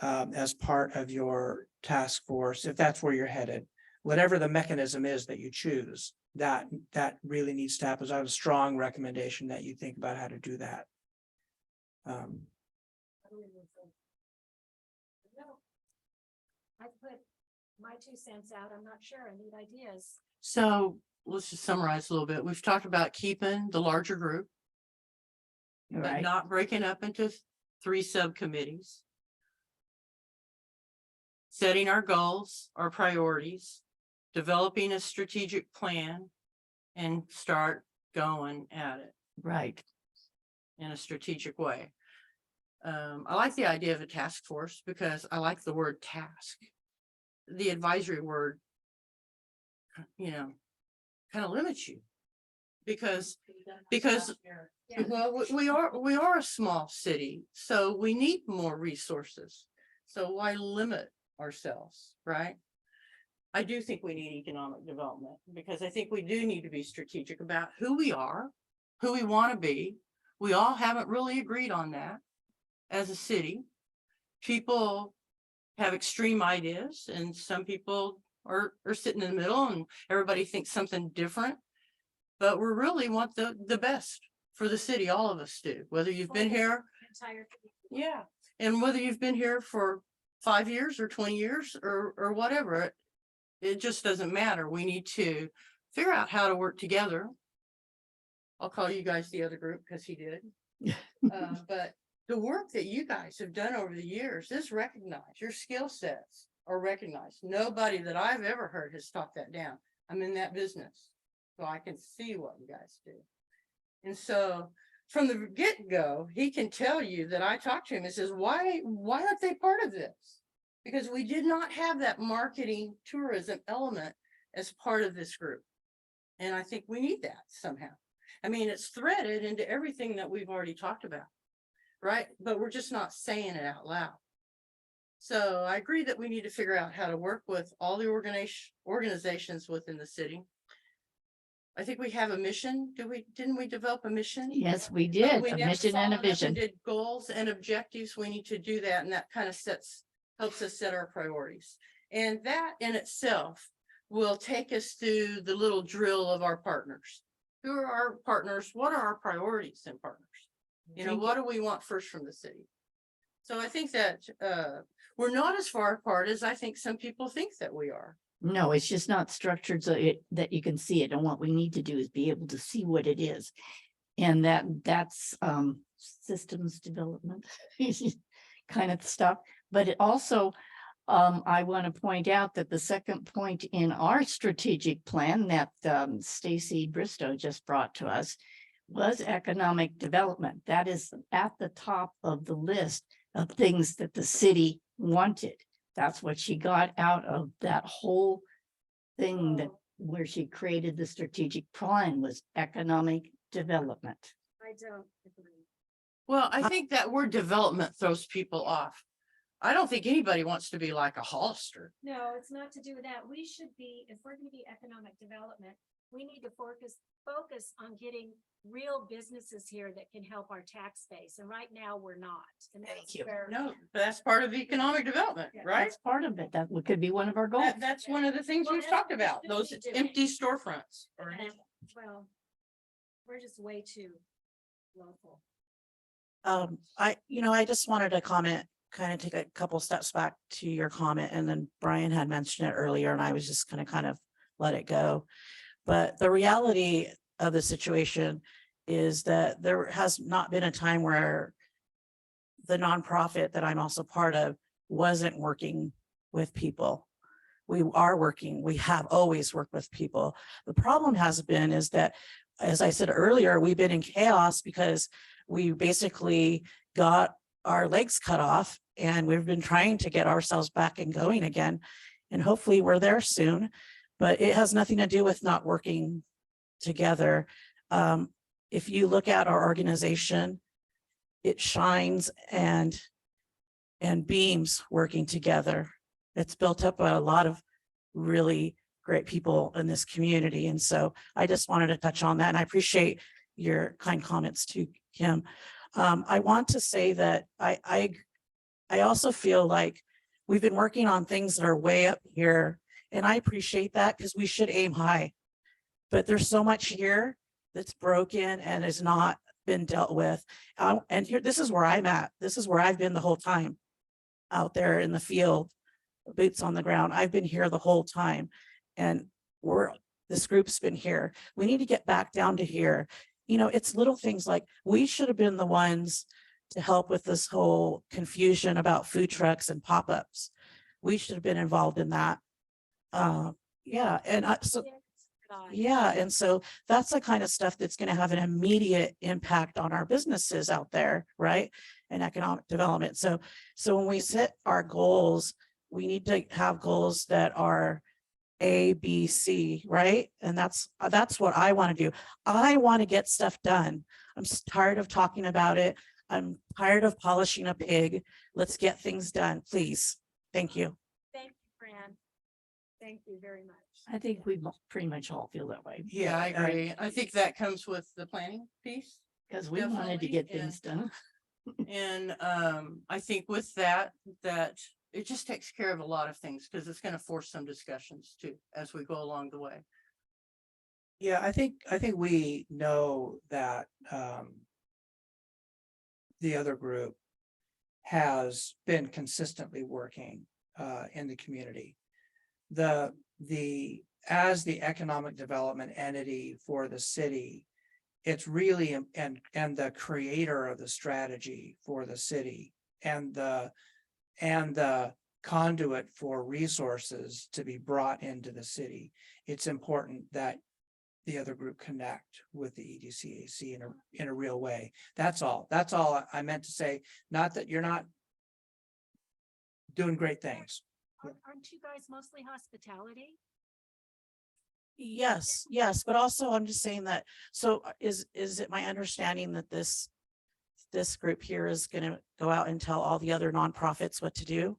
as part of your task force, if that's where you're headed. Whatever the mechanism is that you choose, that really needs to happen. So I have a strong recommendation that you think about how to do that. I put my 2 cents out. I'm not sure. I need ideas. So let's just summarize a little bit. We've talked about keeping the larger group, but Right. not breaking up into 3 subcommittees. Setting our goals, our priorities, developing a strategic plan, and start going at it Right. in a strategic way. I like the idea of a task force because I like the word task. The advisory word, kind of limits you because well, we are a small city, so we need more resources. So why limit ourselves, right? I do think we need economic development because I think we do need to be strategic about who we are, who we want to be. We all haven't really agreed on that as a city. People have extreme ideas and some people are sitting in the middle and everybody thinks something different. But we really want the best for the city, all of us do, whether you've been here. Yeah. And whether you've been here for 5 years or 20 years or whatever, it just doesn't matter. We need to figure out how to work together. I'll call you guys the other group because he did. But the work that you guys have done over the years is recognized. Your skill sets are recognized. Nobody that I've ever heard has talked that down. I'm in that business, so I can see what you guys do. And so from the get-go, he can tell you that I talked to him and says, why aren't they part of this? Because we did not have that marketing tourism element as part of this group. And I think we need that somehow. I mean, it's threaded into everything that we've already talked about, right? But we're just not saying it out loud. So I agree that we need to figure out how to work with all the organizations within the city. I think we have a mission. Didn't we develop a mission? Yes, we But did, we a never mission and a followed up and vision. did goals and objectives. We need to do that. And that kind of helps us set our priorities. And that in itself will take us through the little drill of our partners. Who are our partners? What are our priorities and partners? You know, what do we want first from the city? So I think that we're not as far apart as I think some people think that we are. No, it's just not structured so that you can see it. And what we need to do is be able to see what it is. And that's systems development kind of stuff. But it also, I want to point out that the second point in our strategic plan that Stacy Bristow just brought to us was economic development. That is at the top of the list of things that the city wanted. That's what she got out of that whole thing that where she created the strategic plan was economic development. I don't agree. Well, I think that word development throws people off. I don't think anybody wants to be like a Hollister. No, it's not to do with that. We should be, if we're gonna be economic development, we need to focus on getting real businesses here that can help our tax base. And right now, we're not. And Thank that's you. where- No, that's part of economic development, Yeah, right? That's part of it. That could be one of our goals. That's one of the things Well, we've that's talked what we about, should those be doing. empty storefronts. and, well, we're just way too local. I just wanted to comment, kind of take a couple steps back to your comment, and then Brian had mentioned it earlier, and I was just gonna kind of let it go. But the reality of the situation is that there has not been a time where the nonprofit that I'm also part of wasn't working with people. We are working, we have always worked with people. The problem has been is that, as I said earlier, we've been in chaos because we basically got our legs cut off and we've been trying to get ourselves back and going again. And hopefully we're there soon, but it has nothing to do with not working together. If you look at our organization, it shines and beams working together. It's built up by a lot of really great people in this community. And so I just wanted to touch on that, and I appreciate your kind comments to Kim. I want to say that I also feel like we've been working on things that are way up here, and I appreciate that because we should aim high. But there's so much here that's broken and has not been dealt with. And here, this is where I'm at. This is where I've been the whole time, out there in the field, boots on the ground. I've been here the whole time, and this group's been here. We need to get back down to here. You know, it's little things like we should have been the ones to help with this whole confusion about food trucks and pop-ups. We should have been involved in that. Yeah, and and so that's the kind of stuff that's going to have an immediate impact on our businesses out there, right? And economic development. So when we set our goals, we need to have goals that are A, B, C, right? And that's what I want to do. I want to get stuff done. I'm tired of talking about it. I'm tired of polishing a pig. Let's get things done, please. Thank you. Thank you, Fran. Thank you very much. I think we pretty much all feel that way. Yeah, I agree. I think that comes with the planning piece. Because we wanted to Definitely, get things done. And I think with that it just takes care of a lot of things because it's going to force some discussions too as we go along the way. Yeah, I think we know that the other group has been consistently working in the community. As the economic development entity for the city, it's really and the creator of the strategy for the city and the conduit for resources to be brought into the city. It's important that the other group connect with the EDCAC in a real way. That's all. That's all I meant to say. Not that you're not doing great things. Aren't you guys mostly hospitality? Yes, yes, but also I'm just saying that, so is it my understanding that this group here is gonna go out and tell all the other nonprofits what to do?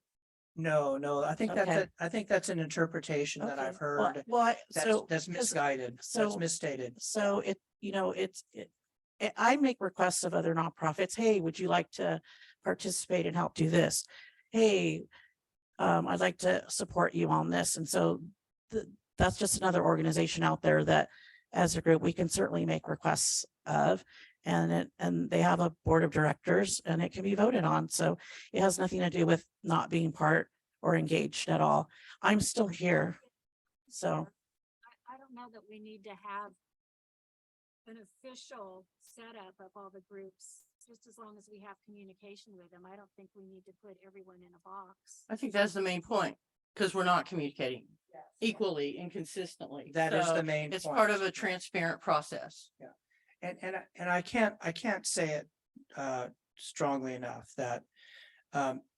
No, I think Okay. I think that's an interpretation that Okay. I've heard. Well, That's because- misguided. That's so- misstated. So I make requests of other nonprofits. Hey, would you like to participate and help do this? Hey, I'd like to support you on this. And so that's just another organization out there that as a group, we can certainly make requests of. And they have a board of directors and it can be voted on. So it has nothing to do with not being part or engaged at all. I'm still here. So. I don't know that we need to have an official setup of all the groups, just as long as we have communication with them. I don't think we need to put everyone in a box. I think that's the main point, because we're not communicating equally and consistently. That is the So main it's point. part of a transparent process. And I can't say it strongly enough that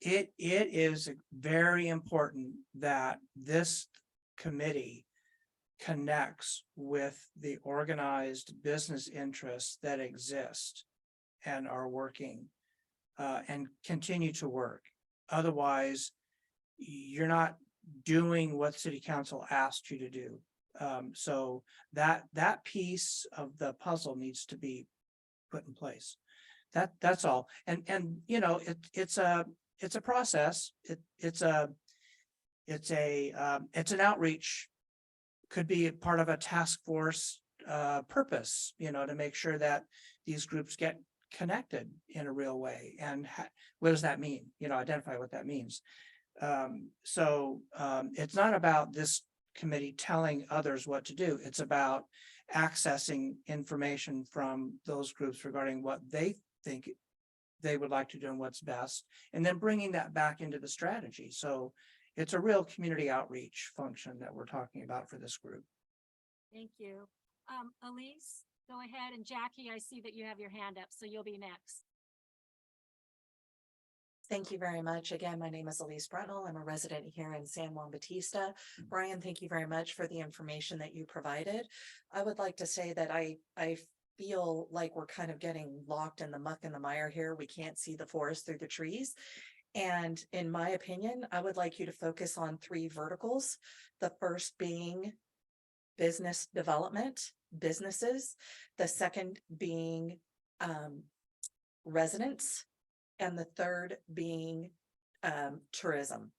it is very important that this committee connects with the organized business interests that exist and are working and continue to work. Otherwise, you're not doing what city council asked you to do. So that piece of the puzzle needs to be put in place. That's all. And it's a process. It's an outreach. Could be a part of a task force purpose, to make sure that these groups get connected in a real way. And what does that mean? Identify what that means. So it's not about this committee telling others what to do. It's about accessing information from those groups regarding what they think they would like to do and what's best, and then bringing that back into the strategy. So it's a real community outreach function that we're talking about for this group. Thank you. Elise, go ahead. And Jackie, I see that you have your hand up, so you'll be next. Thank you very much. Again, my name is Elise Brennell. I'm a resident here in San Juan Bautista. Brian, thank you very much for the information that you provided. I would like to say that I feel like we're kind of getting locked in the muck and the mire here. We can't see the forest through the trees. And in my opinion, I would like you to focus on 3 verticals. The first being business development, businesses. The second being residents. And the third being tourism.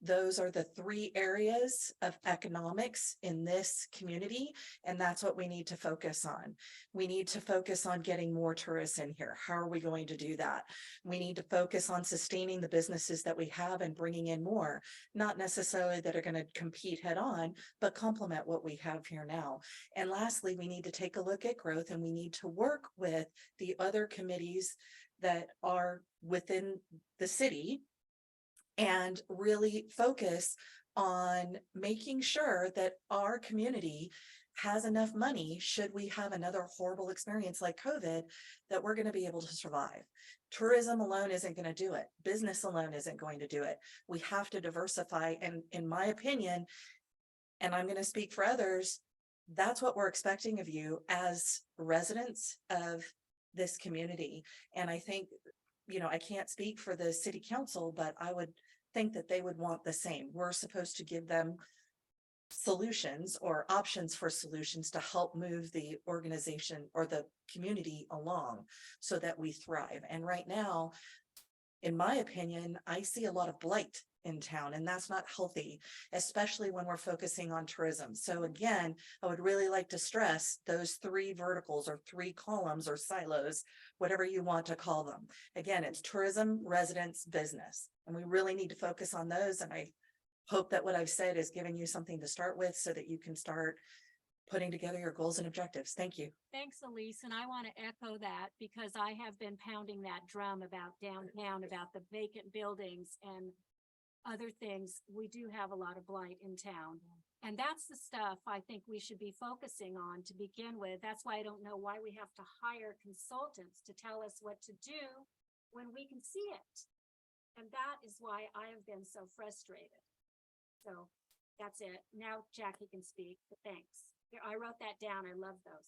Those are the 3 areas of economics in this community, and that's what we need to focus on. We need to focus on getting more tourists in here. How are we going to do that? We need to focus on sustaining the businesses that we have and bringing in more, not necessarily that are going to compete head on, but complement what we have here now. And lastly, we need to take a look at growth, and we need to work with the other committees that are within the city and really focus on making sure that our community has enough money should we have another horrible experience like COVID, that we're going to be able to survive. Tourism alone isn't going to do it. Business alone isn't going to do it. We have to diversify. And in my opinion, and I'm going to speak for others, that's what we're expecting of you as residents of this community. And I think, I can't speak for the city council, but I would think that they would want the same. We're supposed to give them solutions or options for solutions to help move the organization or the community along so that we thrive. And right now, in my opinion, I see a lot of blight in town, and that's not healthy, especially when we're focusing on tourism. So again, I would really like to stress those 3 verticals or 3 columns or silos, whatever you want to call them. Again, it's tourism, residents, business, and we really need to focus on those. And I hope that what I've said is giving you something to start with so that you can start putting together your goals and objectives. Thank you. Thanks, Elise. And I want to echo that because I have been pounding that drum about downtown, about the vacant buildings and other things. We do have a lot of blight in town. And that's the stuff I think we should be focusing on to begin with. That's why I don't know why we have to hire consultants to tell us what to do when we can see it. And that is why I have been so frustrated. So that's it. Now Jackie can speak, but thanks. Here, I wrote that down. I love those.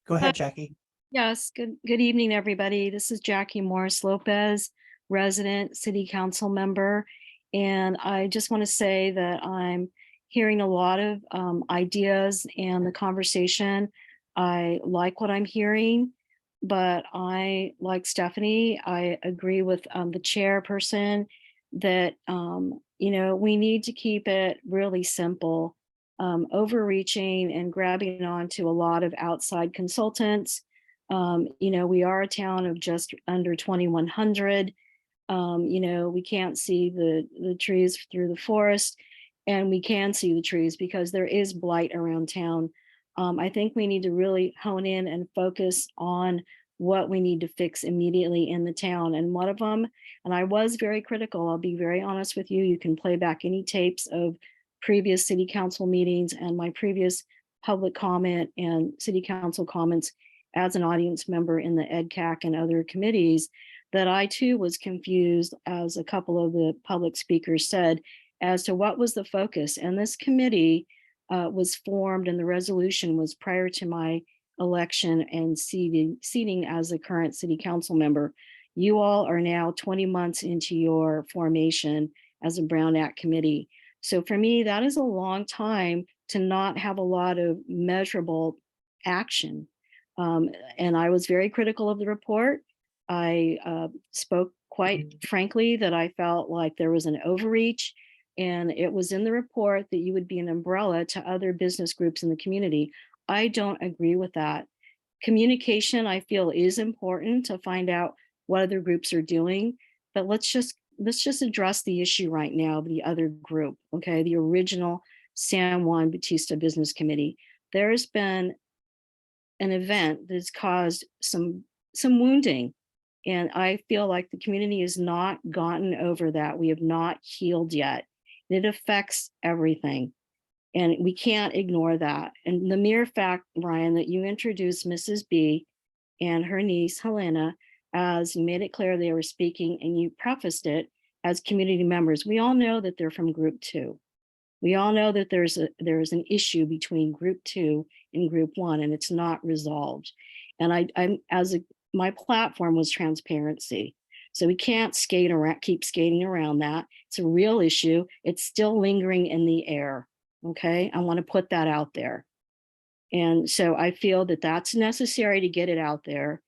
Go ahead, Jackie. Yes, good evening, everybody. This is Jackie Morris Lopez, resident city council member. And I just want to say that I'm hearing a lot of ideas and the conversation. I like what I'm hearing, but I, like Stephanie, I agree with the chairperson that, we need to keep it really simple. Overreaching and grabbing onto a lot of outside consultants. We are a town of just under 2,100. We can't see the trees through the forest, and we can see the trees because there is blight around town. I think we need to really hone in and focus on what we need to fix immediately in the town. And one of them, and I was very critical, I'll be very honest with you, you can play back any tapes of previous city council meetings and my previous public comment and city council comments as an audience member in the EDCAC and other committees, that I too was confused, as a couple of the public speakers said, as to what was the focus. And this committee was formed, and the resolution was prior to my election and seating as a current city council member. You all are now 20 months into your formation as a Brown Act committee. So for me, that is a long time to not have a lot of measurable action. And I was very critical of the report. I spoke quite frankly that I felt like there was an overreach, and it was in the report that you would be an umbrella to other business groups in the community. I don't agree with that. Communication, I feel, is important to find out what other groups are doing, but let's just address the issue right now, the other group, okay? The original San Juan Bautista Business Committee. There's been an event that's caused some wounding, and I feel like the community has not gotten over that. We have not healed yet. It affects everything, and we can't ignore that. And the mere fact, Ryan, that you introduced Mrs. B and her niece Helena, as you made it clear they were speaking, and you prefaced it as community members. We all know that they're from Group 2. We all know that there's an issue between Group 2 and Group 1, and it's not resolved. And my platform was transparency. So we can't keep skating around that. It's a real issue. It's still lingering in the air. Okay, I want to put that out there. And so I feel that that's necessary to get it out there.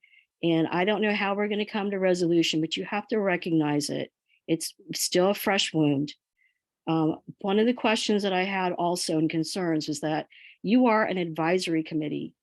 And I don't know how we're going to come to resolution, but you have to recognize it. It's still a fresh wound. One of the questions that I had also and concerns was that you are an advisory committee.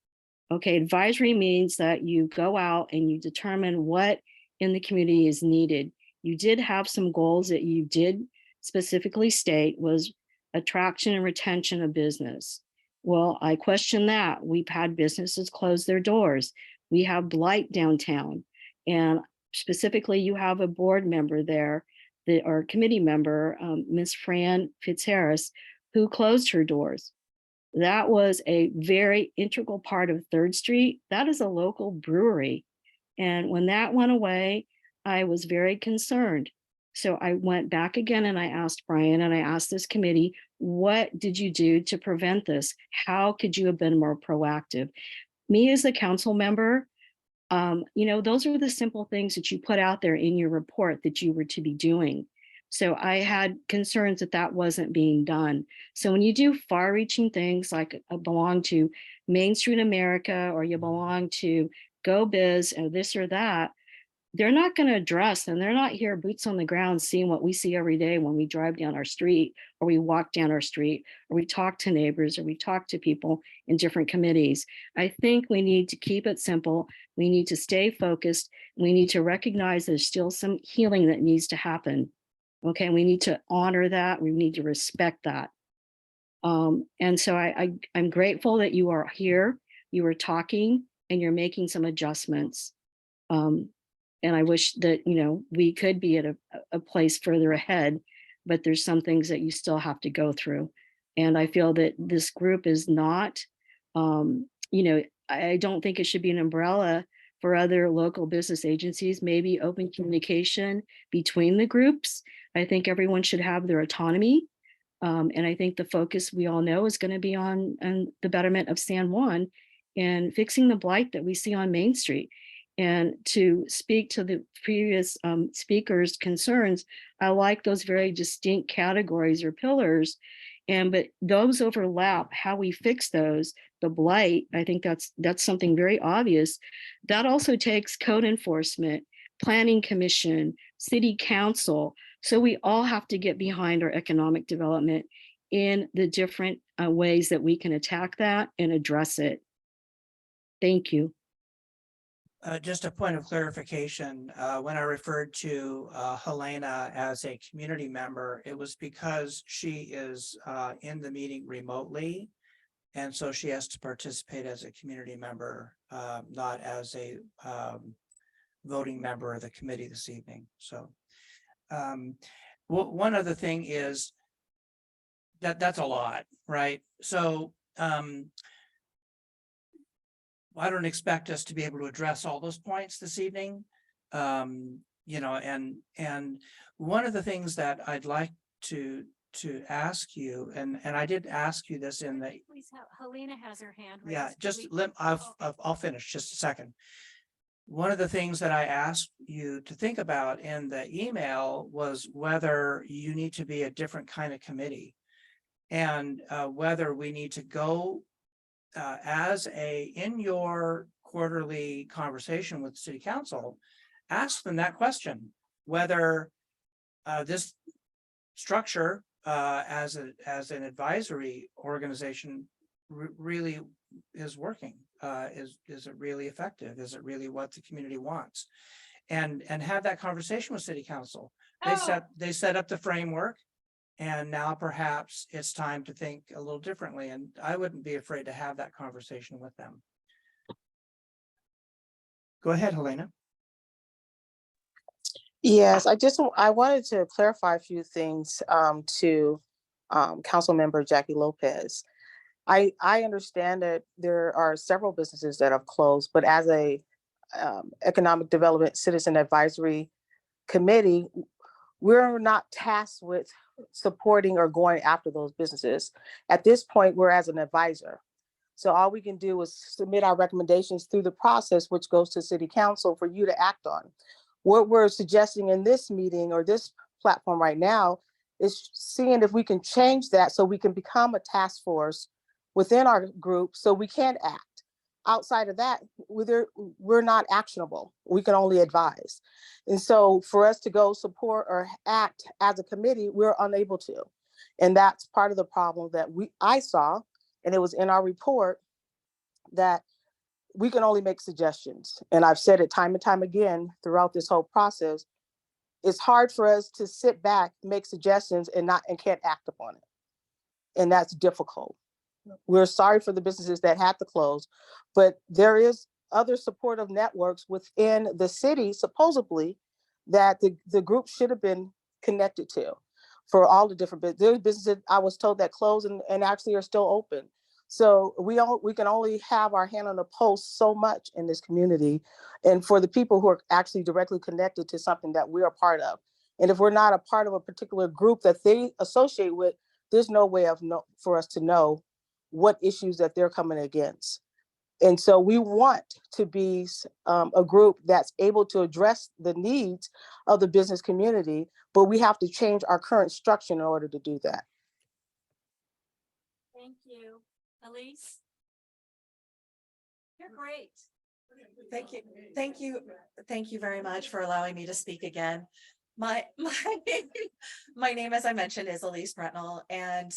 Okay, advisory means that you go out and you determine what in the community is needed. You did have some goals that you did specifically state was attraction and retention of business. Well, I question that. We've had businesses close their doors. We have blight downtown. And specifically, you have a board member there, or committee member, Ms. Fran Fitzharris, who closed her doors. That was a very integral part of 3rd Street. That is a local brewery. And when that went away, I was very concerned. So I went back again and I asked Brian and I asked this committee, what did you do to prevent this? How could you have been more proactive? Me as a council member, those are the simple things that you put out there in your report that you were to be doing. So I had concerns that that wasn't being done. So when you do far-reaching things like belong to Main Street America, or you belong to Go Biz or this or that, they're not going to address, and they're not here boots on the ground seeing what we see every day when we drive down our street, or we walk down our street, or we talk to neighbors, or we talk to people in different committees. I think we need to keep it simple. We need to stay focused. We need to recognize there's still some healing that needs to happen. Okay, we need to honor that. We need to respect that. And so I'm grateful that you are here, you are talking, and you're making some adjustments. And I wish that, we could be at a place further ahead. but there's some things that you still have to go through. And I feel that this group is not, I don't think it should be an umbrella for other local business agencies, maybe open communication between the groups. I think everyone should have their autonomy. And I think the focus we all know is going to be on the betterment of San Juan and fixing the blight that we see on Main Street. And to speak to the previous speakers' concerns, I like those very distinct categories or pillars. But those overlap. How we fix those, the blight, I think that's something very obvious. That also takes code enforcement, planning commission, city council. So we all have to get behind our economic development in the different ways that we can attack that and address it. Thank you. Just a point of clarification, when I referred to Helena as a community member, it was because she is in the meeting remotely. And so she has to participate as a community member, not as a voting member of the committee this evening. So one other thing is that's a lot, right? So I don't expect us to be able to address all those points this evening. And one of the things that I'd like to ask you, and I did ask you this in the, Please, Helena has her hand raised. yeah, just We- let, I'll finish just a second. One of the things that I asked you to think about in the email was whether you need to be a different kind of committee, and whether we need to go in your quarterly conversation with city council, ask them that question, whether this structure as an advisory organization really is working. Is it really effective? Is it really what the community wants? And have that conversation with city council. They set up the framework. And now perhaps it's time to think a little differently, and I wouldn't be afraid to have that conversation with them. Go ahead, Helena. Yes, I wanted to clarify a few things to Council Member Jackie Lopez. I understand that there are several businesses that have closed, but as a Economic Development Citizen Advisory Committee, we're not tasked with supporting or going after those businesses. At this point, we're as an advisor. So all we can do is submit our recommendations through the process, which goes to City Council for you to act on. What we're suggesting in this meeting or this platform right now is seeing if we can change that so we can become a task force within our group so we can act. Outside of that, we're not actionable. We can only advise. And so for us to go support or act as a committee, we're unable to. And that's part of the problem that I saw, and it was in our report, that we can only make suggestions. And I've said it time and time again throughout this whole process. It's hard for us to sit back, make suggestions and can't act upon it. And that's difficult. We're sorry for the businesses that had to close, but there is other supportive networks within the city, supposedly, that the group should have been connected to for all the different there's businesses I was told that closed and actually are still open. So we can only have our hand on the pulse so much in this community, and for the people who are actually directly connected to something that we are part of. And if we're not a part of a particular group that they associate with, there's no way for us to know what issues that they're coming against. And so we want to be a group that's able to address the needs of the business community, but we have to change our current structure in order to do that. Thank you. Elise? You're great. Thank you. Thank you. Thank you very much for allowing me to speak again. My name, as I mentioned, is Elise Bretnell, and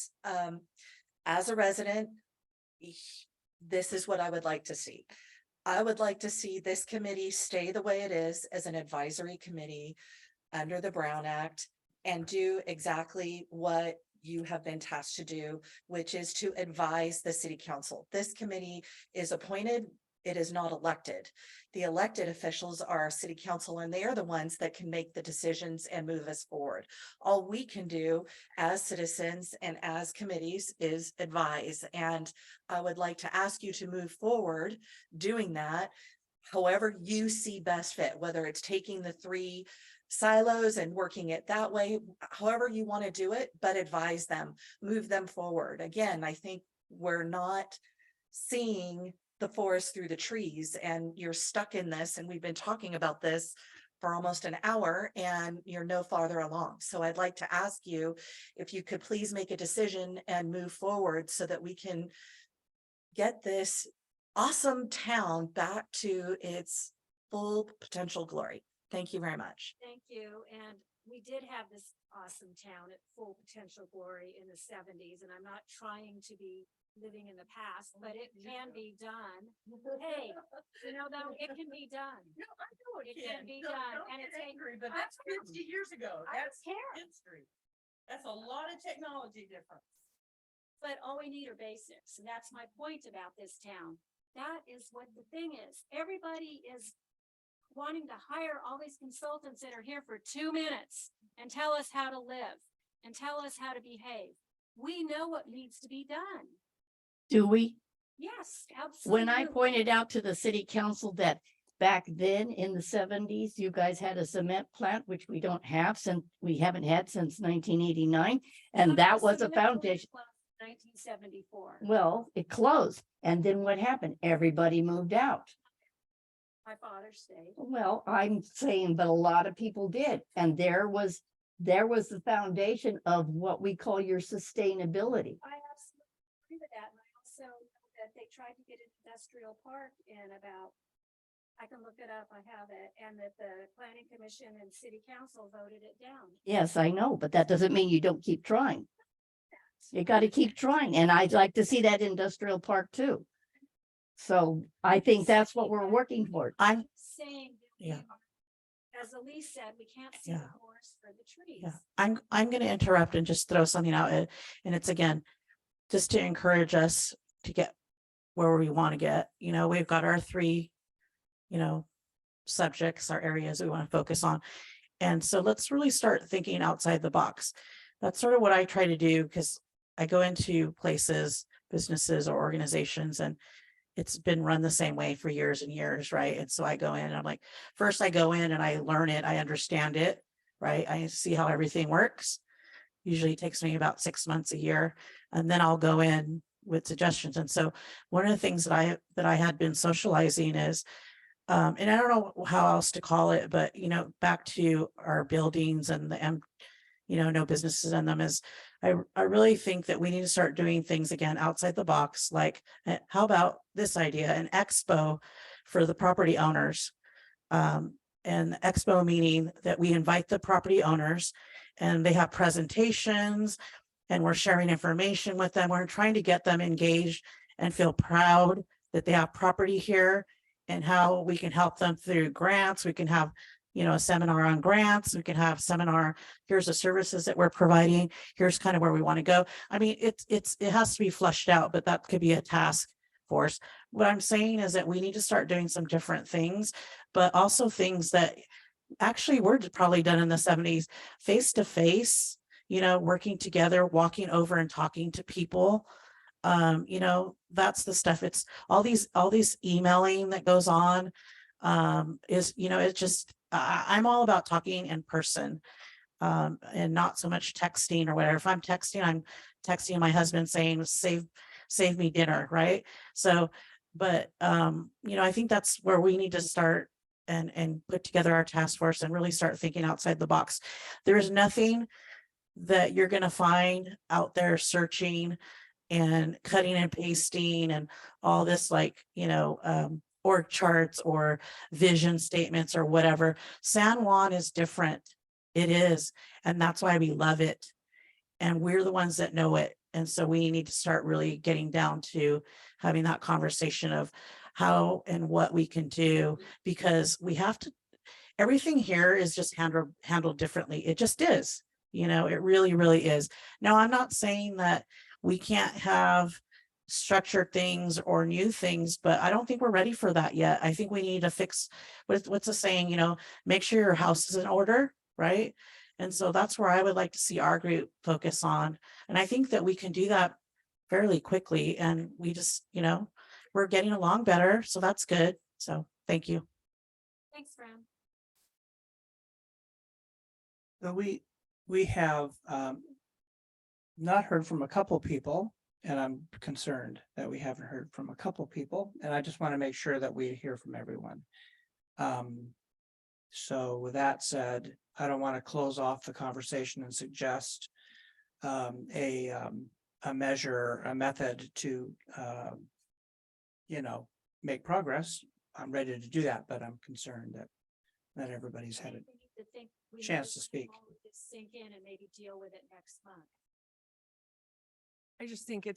as a resident, this is what I would like to see. I would like to see this committee stay the way it is as an advisory committee under the Brown Act and do exactly what you have been tasked to do, which is to advise the city council. This committee is appointed it is not elected. The elected officials are our city council, and they are the ones that can make the decisions and move us forward. All we can do as citizens and as committees is advise. And I would like to ask you to move forward doing that however you see best fit, whether it's taking the 3 silos and working it that way, however you want to do it, but advise them, move them forward. Again, I think we're not seeing the forest through the trees, and you're stuck in this, and we've been talking about this for almost an hour and you're no farther along. So I'd like to ask you if you could please make a decision and move forward so that we can get this awesome town back to its full potential glory. Thank you very much. Thank you. And we did have this awesome town at full potential glory in the 70s. And I'm not trying to be living in the past, but it can be done. Hey, you know, though, it can be done. No, I know It can be done, and it's angry, but I that's don't- 50 years ago. I don't That's care. history. That's a lot of technology difference. But all we need are basics, and that's my point about this town. That is what the thing is. Everybody is wanting to hire all these consultants that are here for 2 minutes and tell us how to live and tell us how to behave. We know what needs to be done. Do we? Yes, absolutely. When I pointed out to the city council that back then in the 70s, you guys had a cement plant, which we don't have since we haven't had since 1989. And that was a foundation. 1974. Well, it closed. And then what happened? Everybody moved out. My father stayed. Well, I'm saying, but a lot of people did. And there was the foundation of what we call your sustainability. I absolutely agree with that. And I also know that they tried to get an industrial park in about, I can look it up, I have it, and that the planning commission and city council voted it down. Yes, I know, but that doesn't mean you don't keep trying. You got to keep trying. And I'd like to see that industrial park too. So I think that's what we're working for. I'm, Saying, that we Yeah. are- as Elise said, we can't see the Yeah. forest for the trees. yeah, I'm going to interrupt and just throw something out. And it's again, just to encourage us to get where we want to get. You know, we've got our 3, you know, subjects, our areas we want to focus on. And so let's really start thinking outside the box. That's sort of what I try to do, because I go into places, businesses or organizations, and it's been run the same way for years and years, right? And so I go in and I'm like, first I go in and I learn it, I understand it, right? I see how everything works. Usually it takes me about 6 months, a year, and then I'll go in with suggestions. And so one of the things that I had been socializing is, and I don't know how else to call it, but you know, back to our buildings and the no businesses in them, is I really think that we need to start doing things again outside the box. Like, how about this idea, an expo for the property owners? And the expo meaning that we invite the property owners and they have presentations and we're sharing information with them. We're trying to get them engaged and feel proud that they have property here, and how we can help them through grants. We can have, a seminar on grants. We can have seminar, here's the services that we're providing. Here's kind of where we want to go. I mean, it has to be flushed out, but that could be a task force. What I'm saying is that we need to start doing some different things, but also things that actually were probably done in the 70s, face to face, working together, walking over and talking to people. That's the stuff. It's all these emailing that goes on, it's just, I'm all about talking in person, and not so much texting or whatever. If I'm texting my husband saying, save me dinner. Right. So, but, I think that's where we need to start and put together our task force and really start thinking outside the box. There's nothing that you're going to find out there searching and cutting and pasting and all this, org charts or vision statements or whatever. San Juan is different. It is. And that's why we love it. And we're the ones that know it. And so we need to start really getting down to having that conversation of how and what we can do, because we have to, everything here is just handled differently. It just is, it really, really is. Now, I'm not saying that we can't have structured things or new things, but I don't think we're ready for that yet. I think we need to fix, what's the saying, make sure your house is in order, right? And so that's where I would like to see our group focus on. And I think that we can do that fairly quickly, and we just, we're getting along better, so that's good. So thank you. Thanks, Fran. So we have not heard from a couple people, and I'm concerned that we haven't heard from a couple people, and I just want to make sure that we hear from everyone. So with that said, I don't want to close off the conversation and suggest a measure, a method to make progress. I'm ready to do that, but I'm concerned that not everybody's had a chance to speak. Sink in and maybe deal with it next month. I just think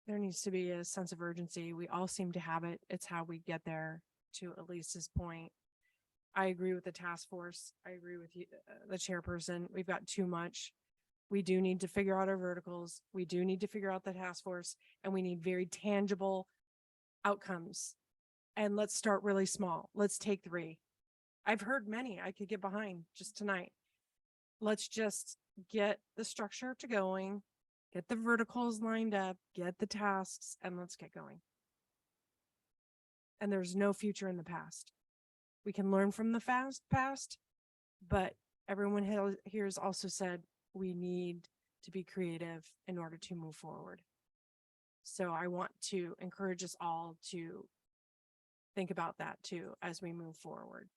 there needs to be a sense of urgency. We all seem to have it. It's how we get there, to Elise's point. I agree with the task force. I agree with you, the chairperson. We've got too much. We do need to figure out our verticals. We do need to figure out the task force, and we need very tangible outcomes. And let's start really small. Let's take 3. I've heard many I could get behind just tonight. Let's just get the structure to going, get the verticals lined up, get the tasks, and let's get going. And there's no future in the past. We can learn from the past, but everyone here has also said we need to be creative in order to move forward. So I want to encourage us all to think about that too as we move forward.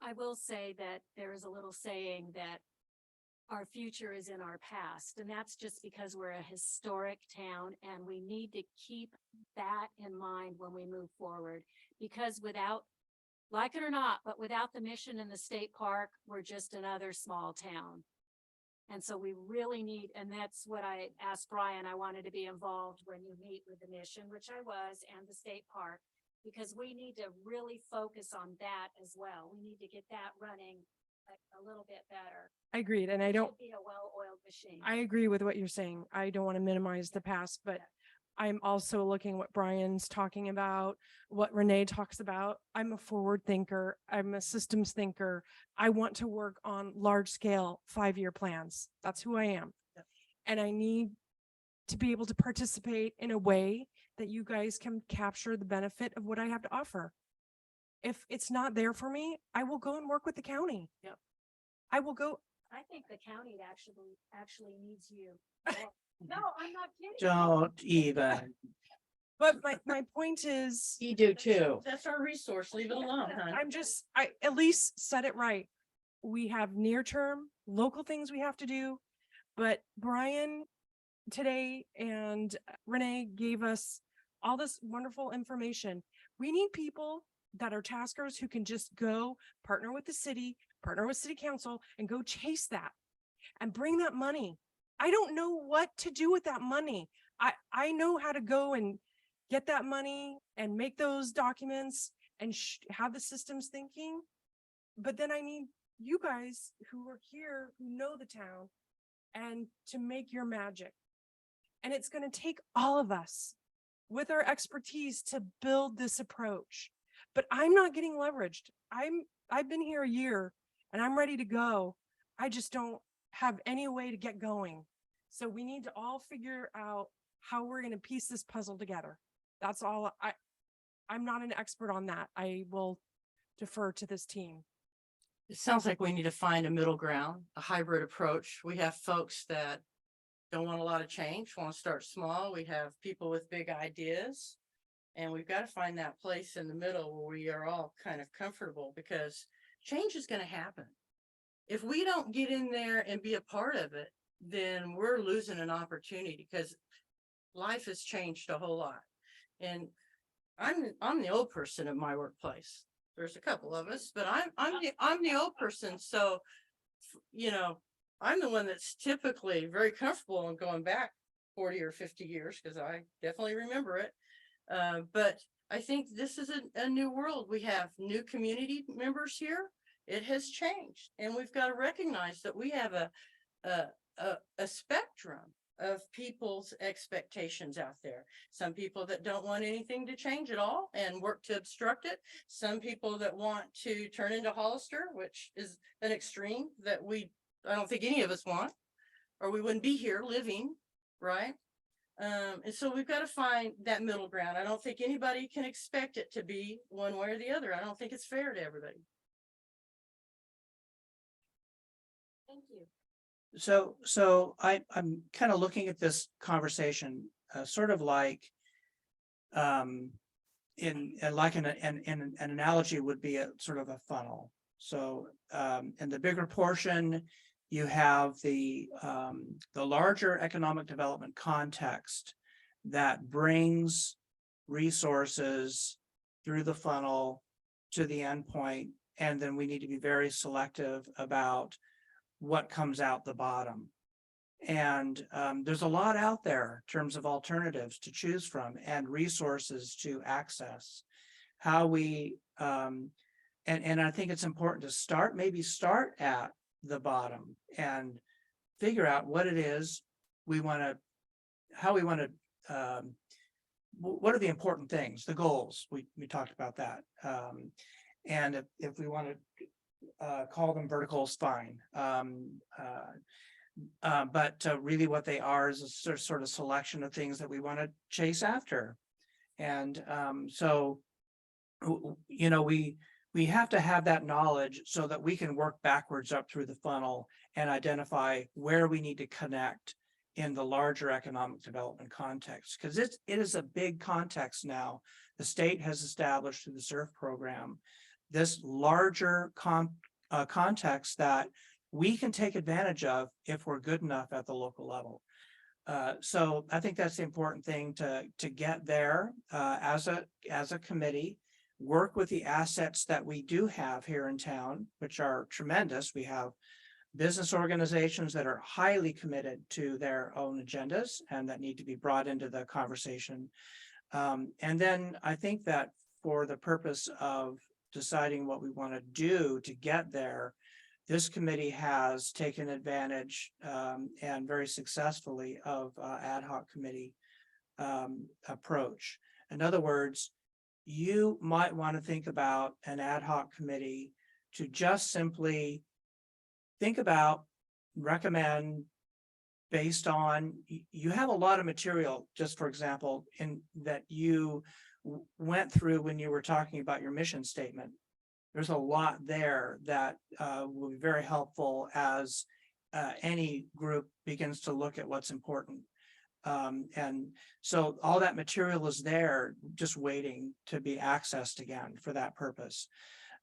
I will say that there is a little saying that our future is in our past, and that's just because we're a historic town, and we need to keep that in mind when we move forward. Because without, like it or not, but without the mission in the state park, we're just another small town. And so we really need, and that's what I asked Brian, I wanted to be involved when you meet with the mission, which I was, and the state park, because we need to really focus on that as well. We need to get that running a little bit better. I agreed. And I It don't, should be a well-oiled machine. I agree with what you're saying. I don't want to minimize the past, but I'm also looking what Brian's talking about, what Renee talks about. I'm a forward thinker. I'm a systems thinker. I want to work on large scale 5-year plans. That's who I am. And I need to be able to participate in a way that you guys can capture the benefit of what I have to offer. If it's not there for me, I will go and work with the county. Yep. I will go. I think the county actually needs you. No, I'm not kidding. Don't even. But my point is, You do too. That's our resource. Leave it alone, huh? I at least said it right. We have near-term local things we have to do, but Brian today and Renee gave us all this wonderful information. We need people that are taskers who can just go partner with the city, partner with city council, and go chase that and bring that money. I don't know what to do with that money. I know how to go and get that money and make those documents and have the systems thinking. But then I need you guys who are here, who know the town, and to make your magic. And it's going to take all of us with our expertise to build this approach. But I'm not getting leveraged. I've been here a year and I'm ready to go. I just don't have any way to get going. So we need to all figure out how we're going to piece this puzzle together. That's all. I'm not an expert on that. I will defer to this team. It sounds like we need to find a middle ground, a hybrid approach. We have folks that don't want a lot of change, want to start small. We have people with big ideas. And we've got to find that place in the middle where we are all kind of comfortable, because change is going to happen. If we don't get in there and be a part of it, then we're losing an opportunity, because life has changed a whole lot. And I'm the old person at my workplace. There's a couple of us, but I'm the old person. So, I'm the one that's typically very comfortable in going back 40 or 50 years, because I definitely remember it. But I think this is a new world. We have new community members here. It has changed, and we've got to recognize that we have a spectrum of people's expectations out there. Some people that don't want anything to change at all and work to obstruct it. Some people that want to turn into Hollister, which is an extreme that I don't think any of us want, or we wouldn't be here living, right? And so we've got to find that middle ground. I don't think anybody can expect it to be one way or the other. I don't think it's fair to everybody. Thank you. So I'm kind of looking at this conversation, sort of like, in like an analogy would be a sort of a funnel. So, in the bigger portion, you have the larger economic development context that brings resources through the funnel to the endpoint, and then we need to be very selective about what comes out the bottom. And there's a lot out there in terms of alternatives to choose from and resources to access. How we and I think it's important to maybe start at the bottom and figure out what it is we want to, how we want to, what are the important things, the goals. We talked about that. And if we want to call them verticals, fine. But really what they are is a sort of selection of things that we want to chase after. And so, you know, we have to have that knowledge so that we can work backwards up through the funnel and identify where we need to connect in the larger economic development context, because it is a big context now. The state has established through the SURF program this larger context that we can take advantage of if we're good enough at the local level. So I think that's the important thing to get there as a committee, work with the assets that we do have here in town, which are tremendous. We have business organizations that are highly committed to their own agendas and that need to be brought into the conversation. And then I think that for the purpose of deciding what we want to do to get there, this committee has taken advantage and very successfully of ad hoc committee approach. In other words, you might want to think about an ad hoc committee to just simply think about, recommend based on, you have a lot of material, just for example, in that you went through when you were talking about your mission statement. There's a lot there that will be very helpful as any group begins to look at what's important. And so all that material is there, just waiting to be accessed again for that purpose.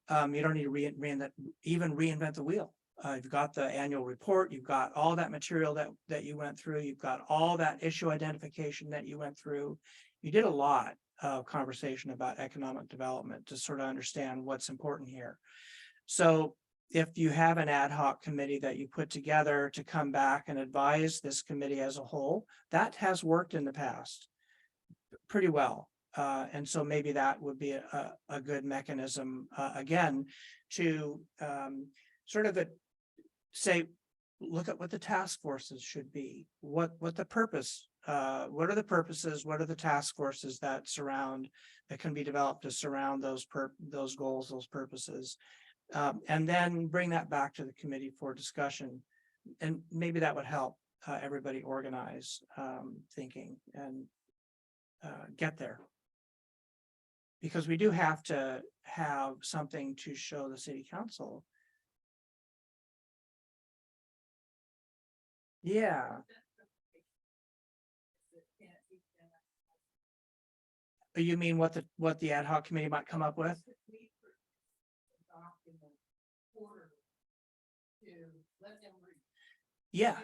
You don't need to reinvent the wheel. You've got the annual report, you've got all that material that you went through, you've got all that issue identification that you went through. You did a lot of conversation about economic development to sort of understand what's important here. So if you have an ad hoc committee that you put together to come back and advise this committee as a whole, that has worked in the past pretty well. And so maybe that would be a good mechanism, again, to sort of say, look at what the task forces should be, what the purpose, what are the purposes, what are the task forces that can be developed to surround those goals, those purposes, and then bring that back to the committee for discussion. And maybe that would help everybody organize thinking and get there. Because we do have to have something to show the city council. Yeah. You mean what the ad hoc committee might come up with? Yeah.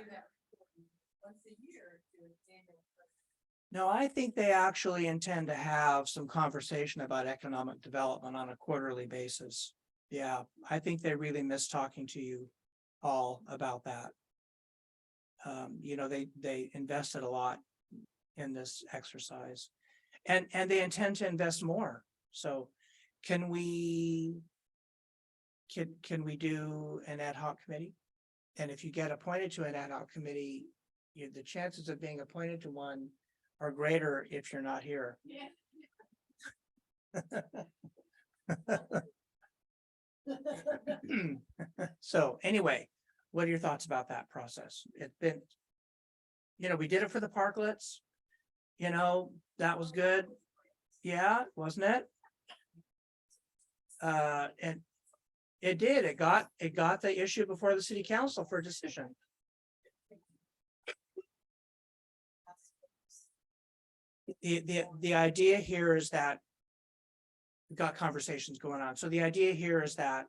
No, I think they actually intend to have some conversation about economic development on a quarterly basis. Yeah, I think they really miss talking to you all about that. You know, they invested a lot in this exercise, and they intend to invest more. So can we do an ad hoc committee? And if you get appointed to an ad hoc committee, the chances of being appointed to one are greater if you're not here. So anyway, what are your thoughts about that process? It's been, we did it for the parklets. That was good. Yeah, wasn't it? And it did, it got the issue before the city council for a decision. The idea here is that we've got conversations going on. So the idea here is that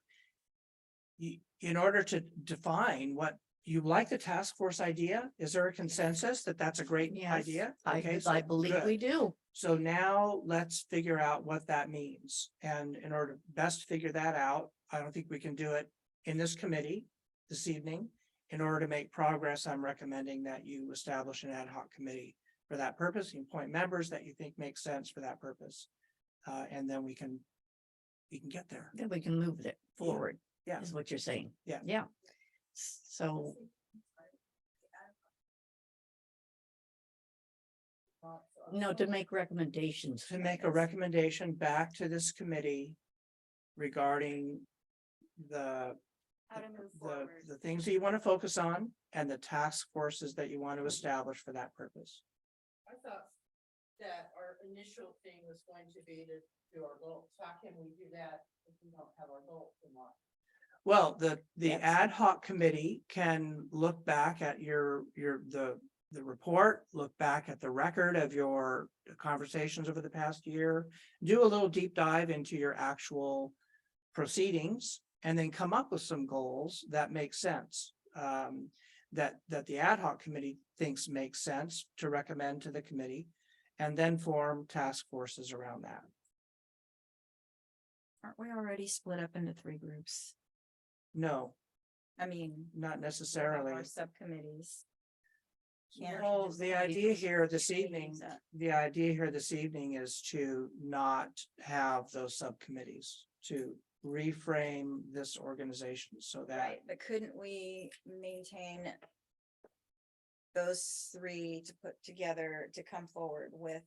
in order to define what you like, the task force idea, is there a consensus that that's a great Yes, idea? I Okay, so believe we good. do. So now let's figure out what that means. And in order to best figure that out, I don't think we can do it in this committee this evening. In order to make progress, I'm recommending that you establish an ad hoc committee for that purpose. You appoint members that you think make sense for that purpose. And then we can get there. Then we can move it forward. Yeah. Is what you're saying. Yeah. Yeah. So. No, to make recommendations. To make a recommendation back to this committee regarding the How to move forward. the things that you want to focus on and the task forces that you want to establish for that purpose. I thought that our initial thing was going to be to do our goals. How can we do that if we don't have our goals in mind? Well, the Yes. ad hoc committee can look back at the report, look back at the record of your conversations over the past year, do a little deep dive into your actual proceedings, and then come up with some goals that make sense. That the ad hoc committee thinks makes sense to recommend to the committee, and then form task forces around that. Aren't we already split up into 3 groups? No, I mean, not we have necessarily. our subcommittees. Can't Well, just the leave idea here this committees evening, up. is to not have those subcommittees, to reframe this organization so that, Right, but couldn't we maintain those 3 to put together to come forward with,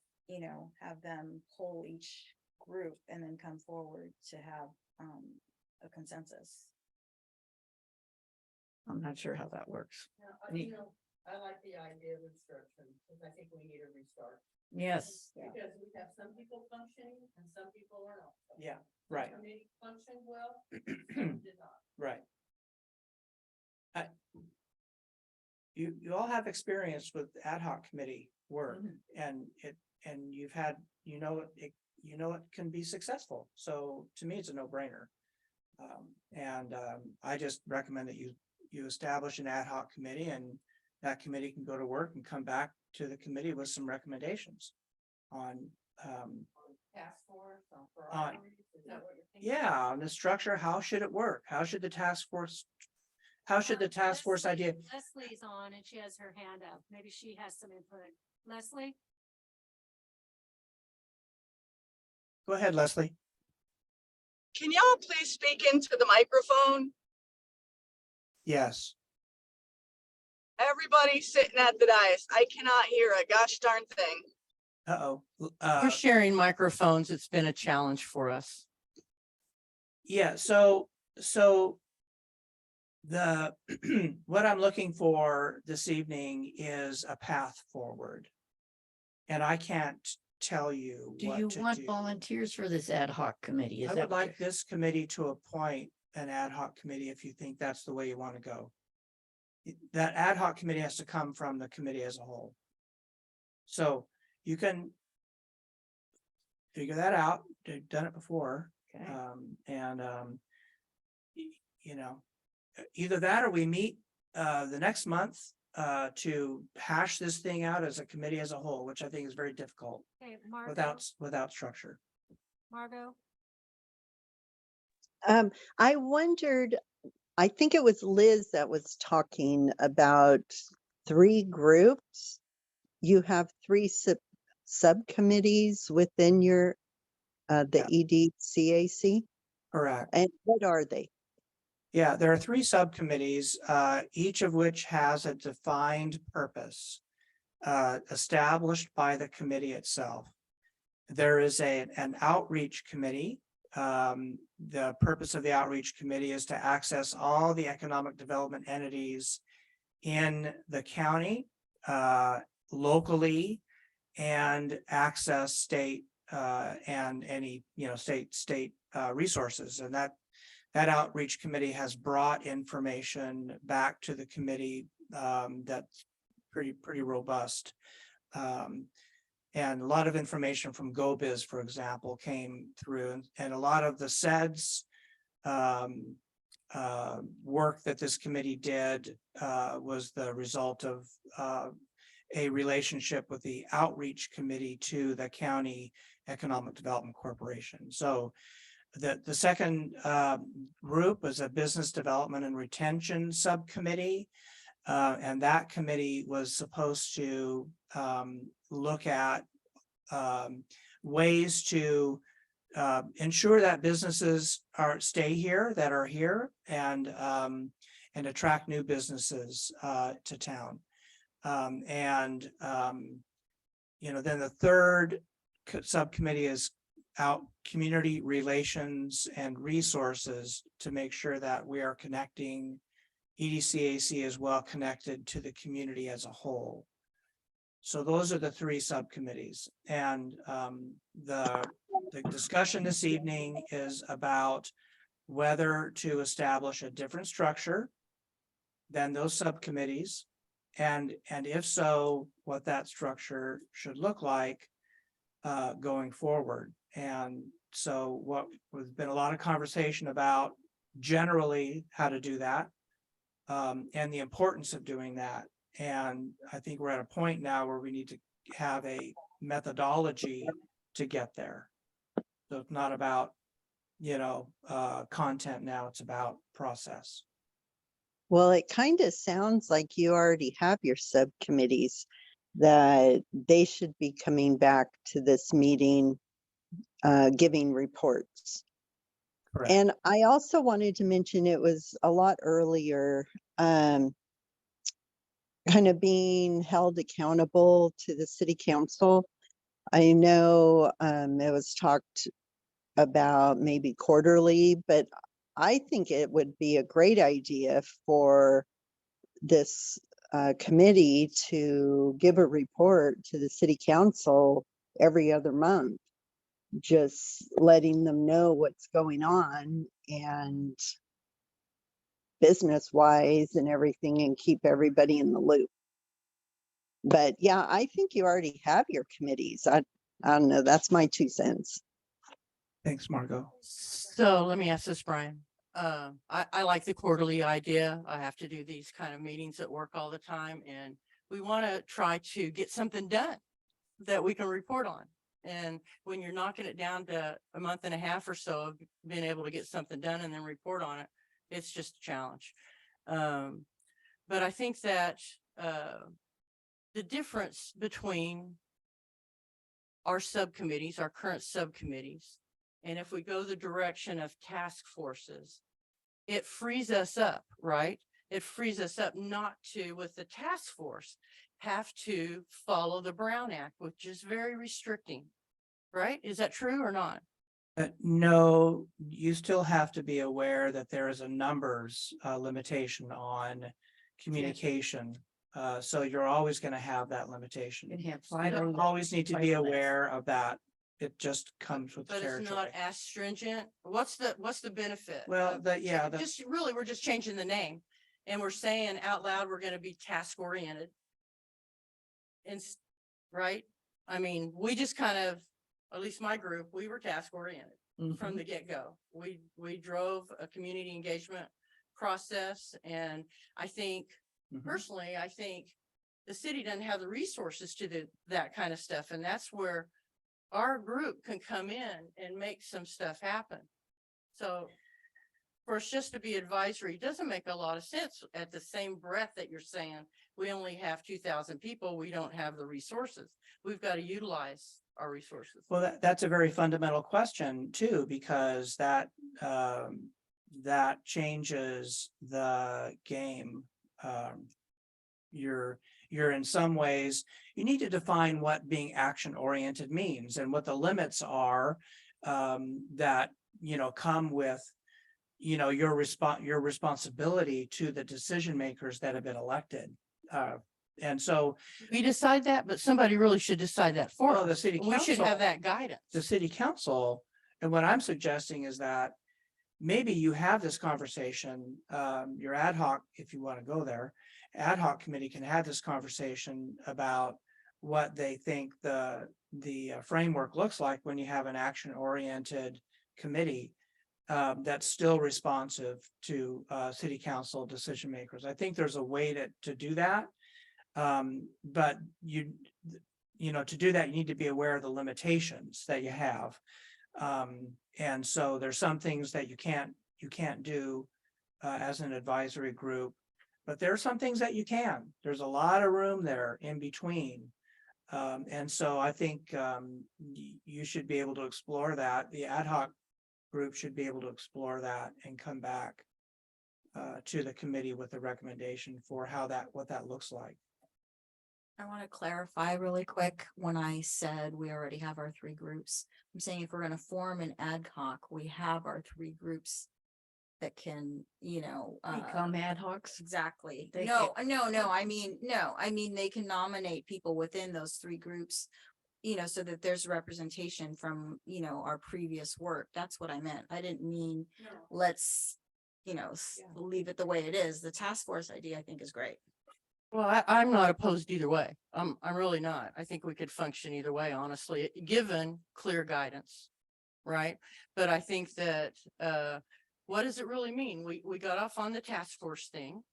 have them poll each group and then come forward to have a consensus? I'm not sure how that works. I like the idea of instruction, because I think we need a restart. Yes. Because we have some people functioning and some people are not. yeah, right, Committee functioned well, some did not. right. You all have experience with ad hoc committee work, and you've had, it can be successful. So to me, it's a no-brainer. I just recommend that you establish an ad hoc committee, and that committee can go to work and come back to the committee with some recommendations on, Task force on on, priorities, is that what you're thinking? yeah, on the structure. How should it work? How should the task force idea? Leslie's on and she has her hand up. Maybe she has some input. Leslie? Go ahead, Leslie. Can y'all please speak into the microphone? Yes. Everybody sitting at the dais, I cannot hear a gosh darn thing. Uh-oh. We're sharing microphones. It's been a challenge for us. Yeah, so the, what I'm looking for this evening is a path forward. And I can't tell you Do what you to want do. volunteers for this ad hoc committee? Is I that would what like this committee to appoint an ad hoc committee if you think that's the way you want to go. That ad hoc committee has to come from the committee as a whole. So you can figure that out. They've done it before. Okay. Either that or we meet the next month to hash this thing out as a committee as a whole, which I think is very difficult Okay, Margot. without structure. Margot? I wondered, I think it was Liz that was talking about 3 groups. You have 3 subcommittees within your, the EDCAC. Correct. And what are they? Yeah, there are three subcommittees, each of which has a defined purpose established by the committee itself. There is an outreach committee. The purpose of the outreach committee is to access all the economic development entities in the county, locally, and access state and any, state resources. And that outreach committee has brought information back to the committee that's pretty robust. And a lot of information from GoBiz, for example, came through, and a lot of the SEDS work that this committee did was the result of a relationship with the outreach committee to the County Economic Development Corporation. So the second group was a business development and retention subcommittee. And that committee was supposed to look at ways to ensure that businesses stay here, that are here, and attract new businesses to town. Then the third subcommittee is out community relations and resources to make sure that we are connecting EDCAC is well connected to the community as a whole. So those are the three subcommittees. And the discussion this evening is about whether to establish a different structure than those subcommittees. And if so, what that structure should look like going forward. And so there's been a lot of conversation about generally how to do that. And the importance of doing that. And I think we're at a point now where we need to have a methodology to get there. So it's not about, content now, it's about process. Well, it kind of sounds like you already have your subcommittees, that they should be coming back to this meeting, giving reports. Correct. And I also wanted to mention, it was a lot earlier, kind of being held accountable to the city council. I know it was talked about maybe quarterly, but I think it would be a great idea for this committee to give a report to the city council every other month, just letting them know what's going on and business wise and everything, and keep everybody in the loop. But yeah, I think you already have your committees. I don't know. That's my 2 cents. Thanks, Margot. So let me ask this, Brian. I like the quarterly idea. I have to do these kind of meetings at work all the time, and we want to try to get something done that we can report on. And when you're knocking it down to a month and a half or so of being able to get something done and then report on it, it's just a challenge. But I think that the difference between our subcommittees, our current subcommittees, and if we go the direction of task forces, it frees us up, right? It frees us up not to, with the task force, have to follow the Brown Act, which is very restricting, right? Is that true or not? No, you still have to be aware that there is a numbers limitation on communication. So you're always going to have that limitation. You You always need to be aware of that. It just comes with the But it's territory. not as stringent. What's the benefit? Well, of- the we're just changing the name, and we're saying out loud, we're going to be task oriented. And right? I mean, we just kind of, at least my group, we were task oriented from the get-go. We drove a community engagement process, and I think personally, I think the city doesn't have the resources to do that kind of stuff, and that's where our group can come in and make some stuff happen. So for us just to be advisory doesn't make a lot of sense. At the same breath that you're saying we only have 2,000 people, we don't have the resources. We've got to utilize our resources. Well, that's a very fundamental question too, because that that changes the game. You're in some ways, you need to define what being action oriented means and what the limits are that, come with, your responsibility to the decision makers that have been elected. And so We decide that, but somebody really should decide that for Well, the us. city We should council. have that guidance. the city council, and what I'm suggesting is that maybe you have this conversation, your ad hoc, if you want to go there, ad hoc committee can have this conversation about what they think the framework looks like when you have an action-oriented committee that's still responsive to city council decision makers. I think there's a way to do that. But to do that, you need to be aware of the limitations that you have. And so there's some things that you can't do as an advisory group, but there are some things that you can. There's a lot of room there in between. And so I think you should be able to explore that. The ad hoc group should be able to explore that and come back to the committee with a recommendation for what that looks like. I want to clarify really quick when I said we already have our 3 groups. I'm saying if we're going to form an ad hoc, we have our 3 groups that can, Become ad hocs. exactly. They No, I mean, they can nominate people within those 3 groups, so that there's representation from, our previous work. That's what I meant. I didn't mean, let's, leave it the way it is. The task force idea, I think, is great. Well, I'm not opposed either way. I'm really not. I think we could function either way, honestly, given clear guidance, right? But I think that, what does it really mean? We got off on the task force thing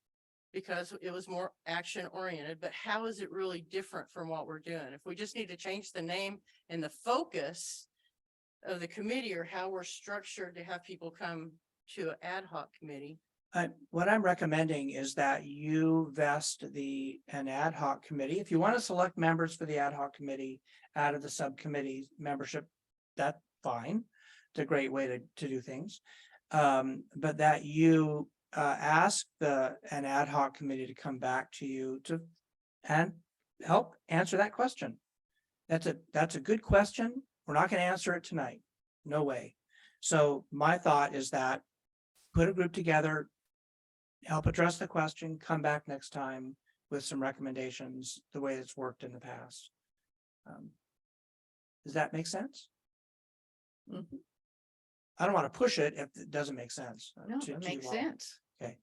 because it was more action oriented, but how is it really different from what we're doing? If we just need to change the name and the focus of the committee or how we're structured to have people come to an ad hoc committee. What I'm recommending is that you vest an ad hoc committee. If you want to select members for the ad hoc committee out of the subcommittee membership, that's fine. It's a great way to do things. But that you ask an ad hoc committee to come back to you and help answer that question. That's a good question. We're not going to answer it tonight. No way. So my thought is that put a group together, help address the question, come back next time with some recommendations, the way it's worked in the past. Does that make sense? Mm-hmm. I don't want to push it if it doesn't make sense. No, to it you makes all. sense. Okay.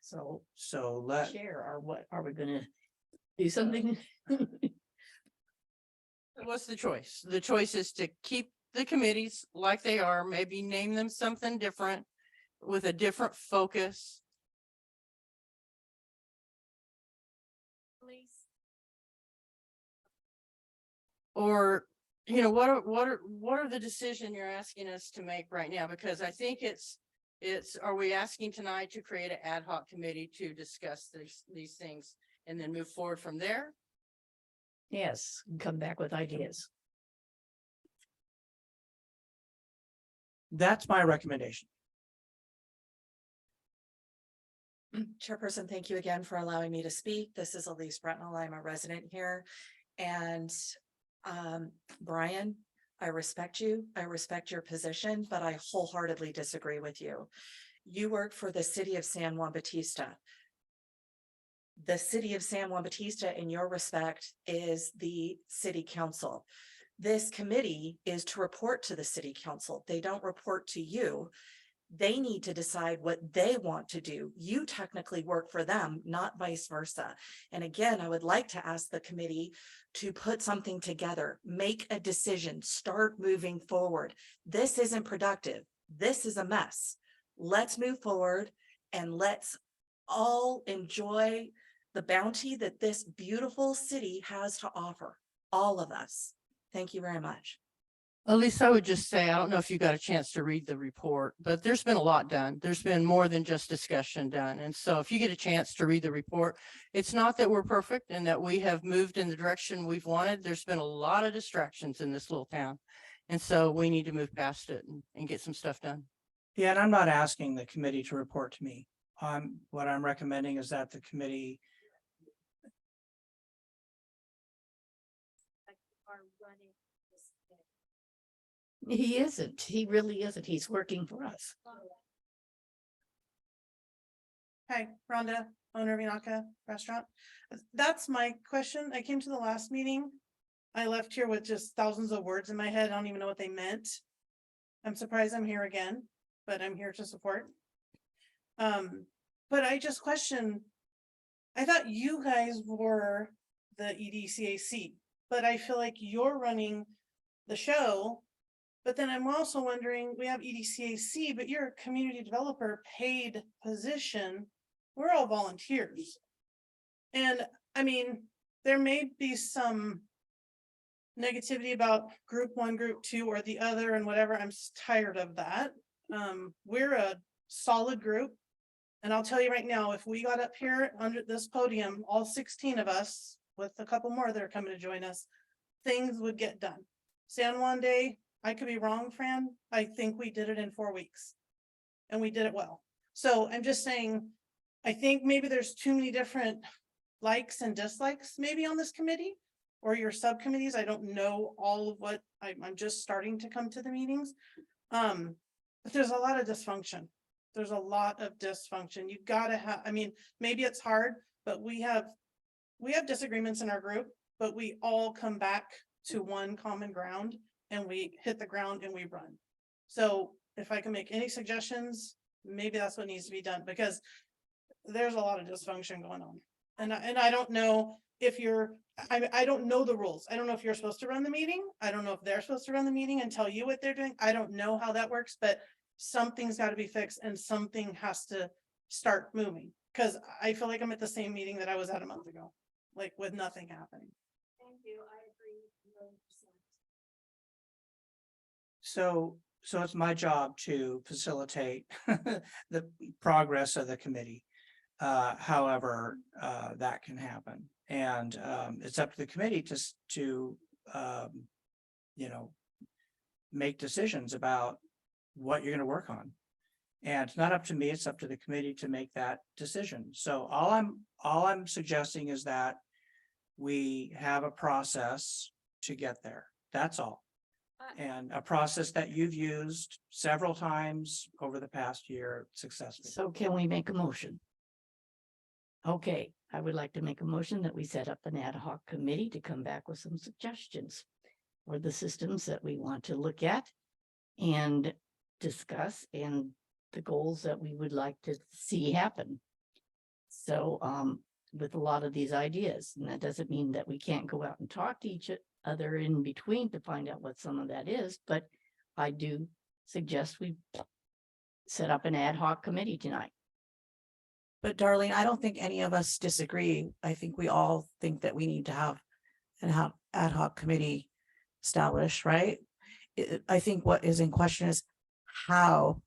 So Let share what are we gonna do something? What's the choice? The choice is to keep the committees like they are, maybe name them something different with a different focus. Or, what are the decision you're asking us to make right now? Because I think are we asking tonight to create an ad hoc committee to discuss these things and then move forward from there? Yes, come back with ideas. That's my recommendation. Chairperson, thank you again for allowing me to speak. This is Elise Bretnell. I'm a resident here. And Brian, I respect you. I respect your position, but I wholeheartedly disagree with you. You work for the city of San Juan Bautista. The city of San Juan Bautista, in your respect, is the city council. This committee is to report to the city council. They don't report to you. They need to decide what they want to do. You technically work for them, not vice versa. And again, I would like to ask the committee to put something together, make a decision, start moving forward. This isn't productive. This is a mess. Let's move forward and let's all enjoy the bounty that this beautiful city has to offer. All of us. Thank you very much. At least I would just say, I don't know if you got a chance to read the report, but there's been a lot done. There's been more than just discussion done. And so if you get a chance to read the report, it's not that we're perfect and that we have moved in the direction we've wanted. There's been a lot of distractions in this little town. And so we need to move past it and get some stuff done. Yeah, and I'm not asking the committee to report to me. What I'm recommending is that the committee, He isn't. He really isn't. He's working for us. Hi, Rhonda, owner of Inaka Restaurant. That's my question. I came to the last meeting. I left here with just thousands of words in my head. I don't even know what they meant. I'm surprised I'm here again, but I'm here to support. But I just question, I thought you guys were the EDCAC, but I feel like you're running the show. But then I'm also wondering, we have EDCAC, but you're a community developer paid position. We're all volunteers. And I mean, there may be some negativity about group one, group two, or the other and whatever. I'm tired of that. We're a solid group. And I'll tell you right now, if we got up here under this podium, all 16 of us, with a couple more that are coming to join us, things would get done. San Juan Day, I could be wrong, Fran. I think we did it in 4 weeks. And we did it well. So I'm just saying, I think maybe there's too many different likes and dislikes maybe on this committee or your subcommittees. I don't know all of what I'm just starting to come to the meetings. But there's a lot of dysfunction. There's a lot of dysfunction. You gotta have, I mean, maybe it's hard, but we have disagreements in our group, but we all come back to one common ground and we hit the ground and we run. So if I can make any suggestions, maybe that's what needs to be done, because there's a lot of dysfunction going on. And I don't know if I don't know the rules. I don't know if you're supposed to run the meeting. I don't know if they're supposed to run the meeting and tell you what they're doing. I don't know how that works, but something's got to be fixed and something has to start moving. Because I feel like I'm at the same meeting that I was at a month ago, like with nothing happening. Thank you. I agree. so it's my job to facilitate the progress of the committee. However, that can happen. And it's up to the committee to make decisions about what you're going to work on. And it's not up to me, it's up to the committee to make that decision. So all I'm suggesting is that we have a process to get there. That's all. And a process that you've used several times over the past year successfully. So can we make a motion? Okay, I would like to make a motion that we set up an ad hoc committee to come back with some suggestions for the systems that we want to look at and discuss, and the goals that we would like to see happen. So with a lot of these ideas, and that doesn't mean that we can't go out and talk to each other in between to find out what some of that is, but I do suggest we set up an ad hoc committee tonight. But Darlene, I don't think any of us disagree. I think we all think that we need to have an ad hoc committee established, right? I think what is in question is how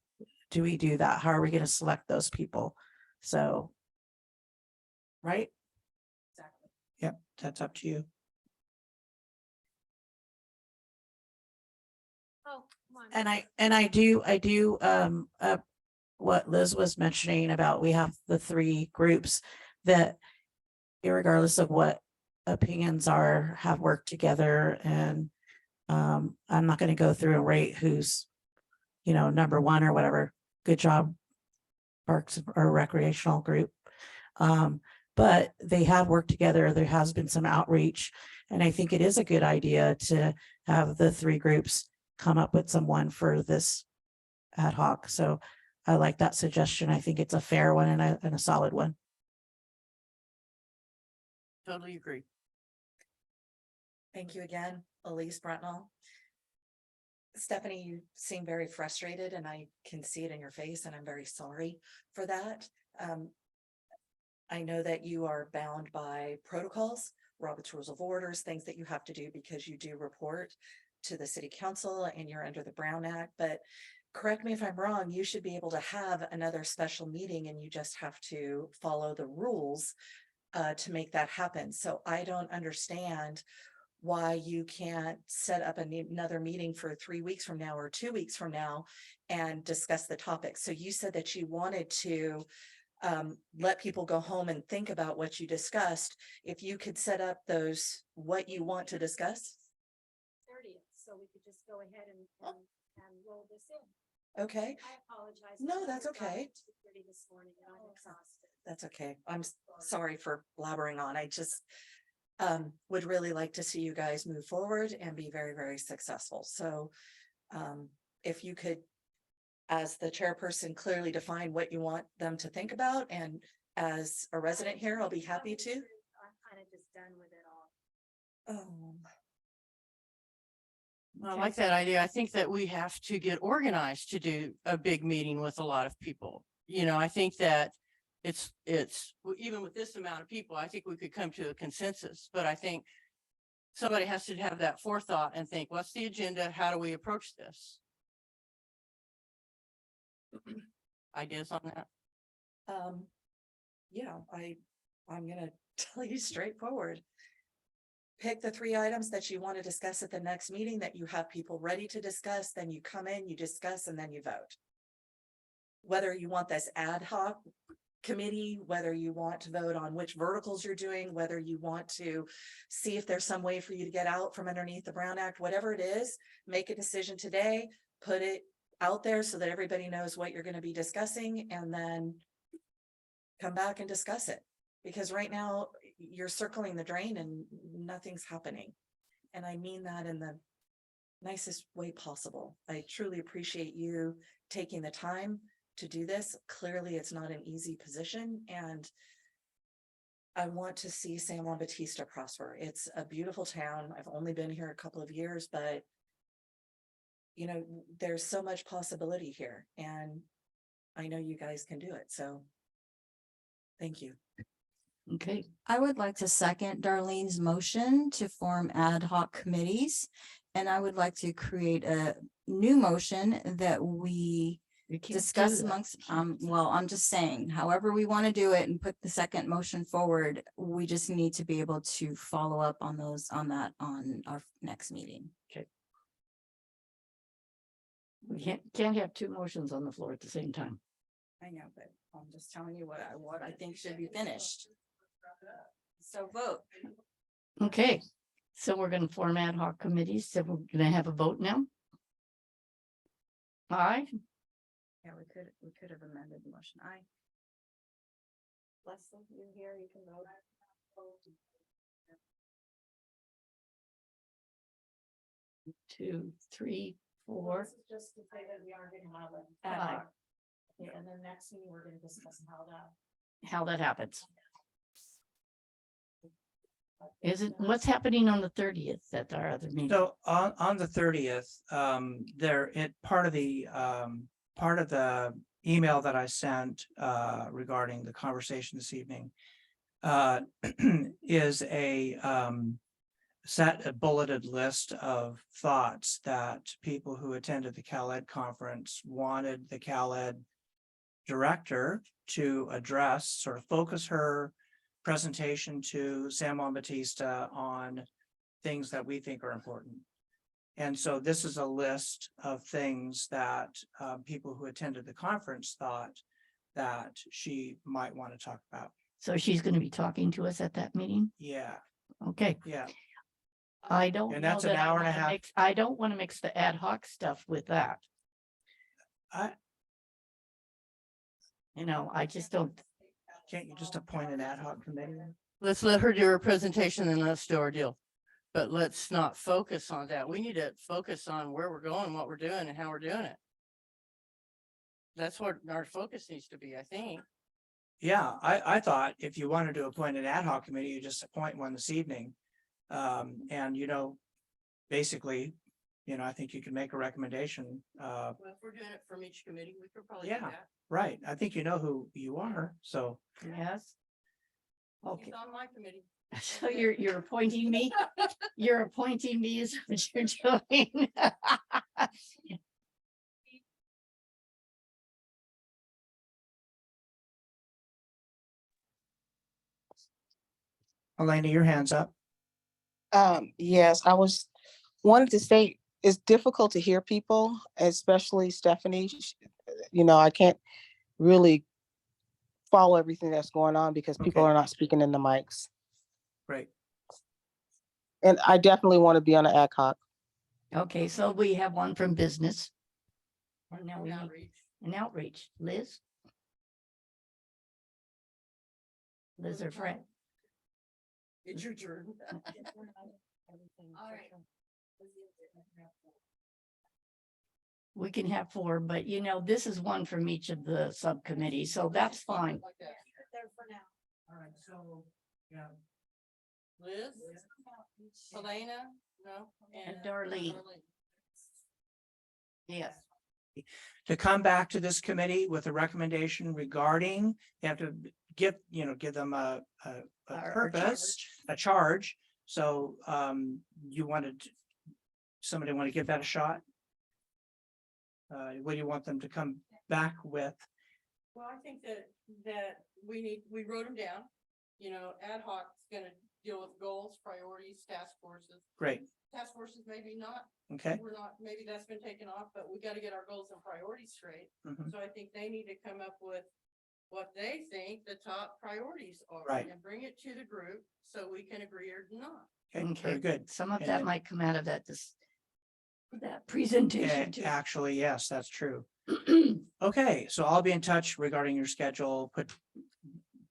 do we do that? How are we going to select those people? So, right? Exactly. Yep, that's up to you. Oh, come on. And I do what Liz was mentioning about, we have the 3 groups that regardless of what opinions have worked together. And I'm not going to go through and rate who's, number 1 or whatever. Good job, Parks or Recreational Group. But they have worked together. There has been some outreach. And I think it is a good idea to have the 3 groups come up with someone for this ad hoc. So I like that suggestion. I think it's a fair one and a solid one. Totally agree. Thank you again, Elise Brentnall. Stephanie, you seem very frustrated and I can see it in your face, and I'm very sorry for that. I know that you are bound by protocols, Robert's Rules of Orders, things that you have to do because you do report to the city council and you're under the Brown Act, but correct me if I'm wrong, you should be able to have another special meeting and you just have to follow the rules to make that happen. So I don't understand why you can't set up another meeting for 3 weeks from now or 2 weeks from now and discuss the topic. So you said that you wanted to let people go home and think about what you discussed. If you could set up those, what you want to discuss. 30th, so we could just go ahead and roll this in. Okay, I apologize. No, I that's was out okay. at 2:30 this morning and I'm exhausted. that's okay. I'm sorry for blabbering on. I just would really like to see you guys move forward and be very, very successful. So if you could, as the chairperson, clearly define what you want them to think about, and as a resident here, I'll be happy to. I'm kind of just done with it all. I like that idea. I think that we have to get organized to do a big meeting with a lot of people. You know, I think that it's even with this amount of people, I think we could come to a consensus, but I think somebody has to have that forethought and think, what's the agenda? How do we approach this? Ideas on that? Yeah, I'm gonna tell you straightforward. Pick the 3 items that you want to discuss at the next meeting that you have people ready to discuss, then you come in, you discuss, and then you vote. Whether you want this ad hoc committee, whether you want to vote on which verticals you're doing, whether you want to see if there's some way for you to get out from underneath the Brown Act, whatever it is, make a decision today, put it out there so that everybody knows what you're going to be discussing, and then come back and discuss it. Because right now you're circling the drain and nothing's happening. And I mean that in the nicest way possible. I truly appreciate you taking the time to do this. Clearly, it's not an easy position, and I want to see San Juan Bautista prosper. It's a beautiful town. I've only been here a couple of years, but you know, there's so much possibility here, and I know you guys can do it. So thank you. Okay, I would like to second Darlene's motion to form ad hoc committees. And I would like to create a new motion that we you can't do discuss that. amongst, well, I'm just saying, however we want to do it and put the second motion forward, we just need to be able to follow up on on our next meeting. We can't have 2 motions on the floor at the same time. I know, but I'm just telling you what I think should be finished. So vote. Okay, so we're gonna form ad hoc committees, so we're gonna have a vote now. Aye, Yeah, we could have amended the motion. Leslie, you here, you can vote. 2, 3, 4. This is just to say that we are going to have an Ad ad hoc. hoc. Yeah, and then next meeting, we're going to discuss How that happens. Is it, what's happening on the 30th at our other meeting? So on the 30th, part of the email that I sent regarding the conversation this evening is a bulleted list of thoughts that people who attended the CalEd conference wanted the CalEd director to address, sort of focus her presentation to San Juan Bautista on things that we think are important. And so this is a list of things that people who attended the conference thought that she might want to talk about. So she's gonna be talking to us at that meeting? Yeah, Okay, yeah. I don't. And know that's an that I hour and a wanna half. I don't want to mix the ad hoc stuff with that. I just don't. Can't you just appoint an ad hoc committee? Let's let her do her presentation and let's do our deal. But let's not focus on that. We need to focus on where we're going, what we're doing and how we're doing it. That's what our focus needs to be, I think. Yeah, I thought if you wanted to appoint an ad hoc committee, you just appoint one this evening. And basically, I think you can make a recommendation. Well, if we're doing it from each committee, we could probably do Yeah. that. Right. I think you know who you are, so. Yes. Okay, He's on my committee. so you're appointing me? You're appointing me is what you're doing? Elena, your hand's up. Yes, I wanted to say, it's difficult to hear people, especially Stephanie. You know, I can't really follow everything that's going on because people Okay. are not speaking in the mics. Great. And I definitely want to be on an ad hoc. Okay, so we have one from business. And now we need an outreach. Liz? Liz or Fred? It's your turn. We can have four, but you know, this is one from each of the subcommittees, so that's fine. All right, so, yeah. Liz? Helena? No? And Darlene. Yes. To come back to this committee with a recommendation regarding, you have to give them a Our purpose, a charge. So, somebody want to give that a shot? What do you want them to come back with? Well, I think that we wrote them down. You know, ad hoc is gonna deal with goals, priorities, task forces. Great, Task forces maybe not, okay. maybe that's been taken off, but we gotta get our goals and priorities straight. Mhm. So I think they need to come up with what they think the top priorities are. Right. And bring it to the group so we can agree or not. Okay, very good. Some of And that then- might come out of that presentation too. Actually, yes, that's true. Okay, so I'll be in touch regarding your schedule, put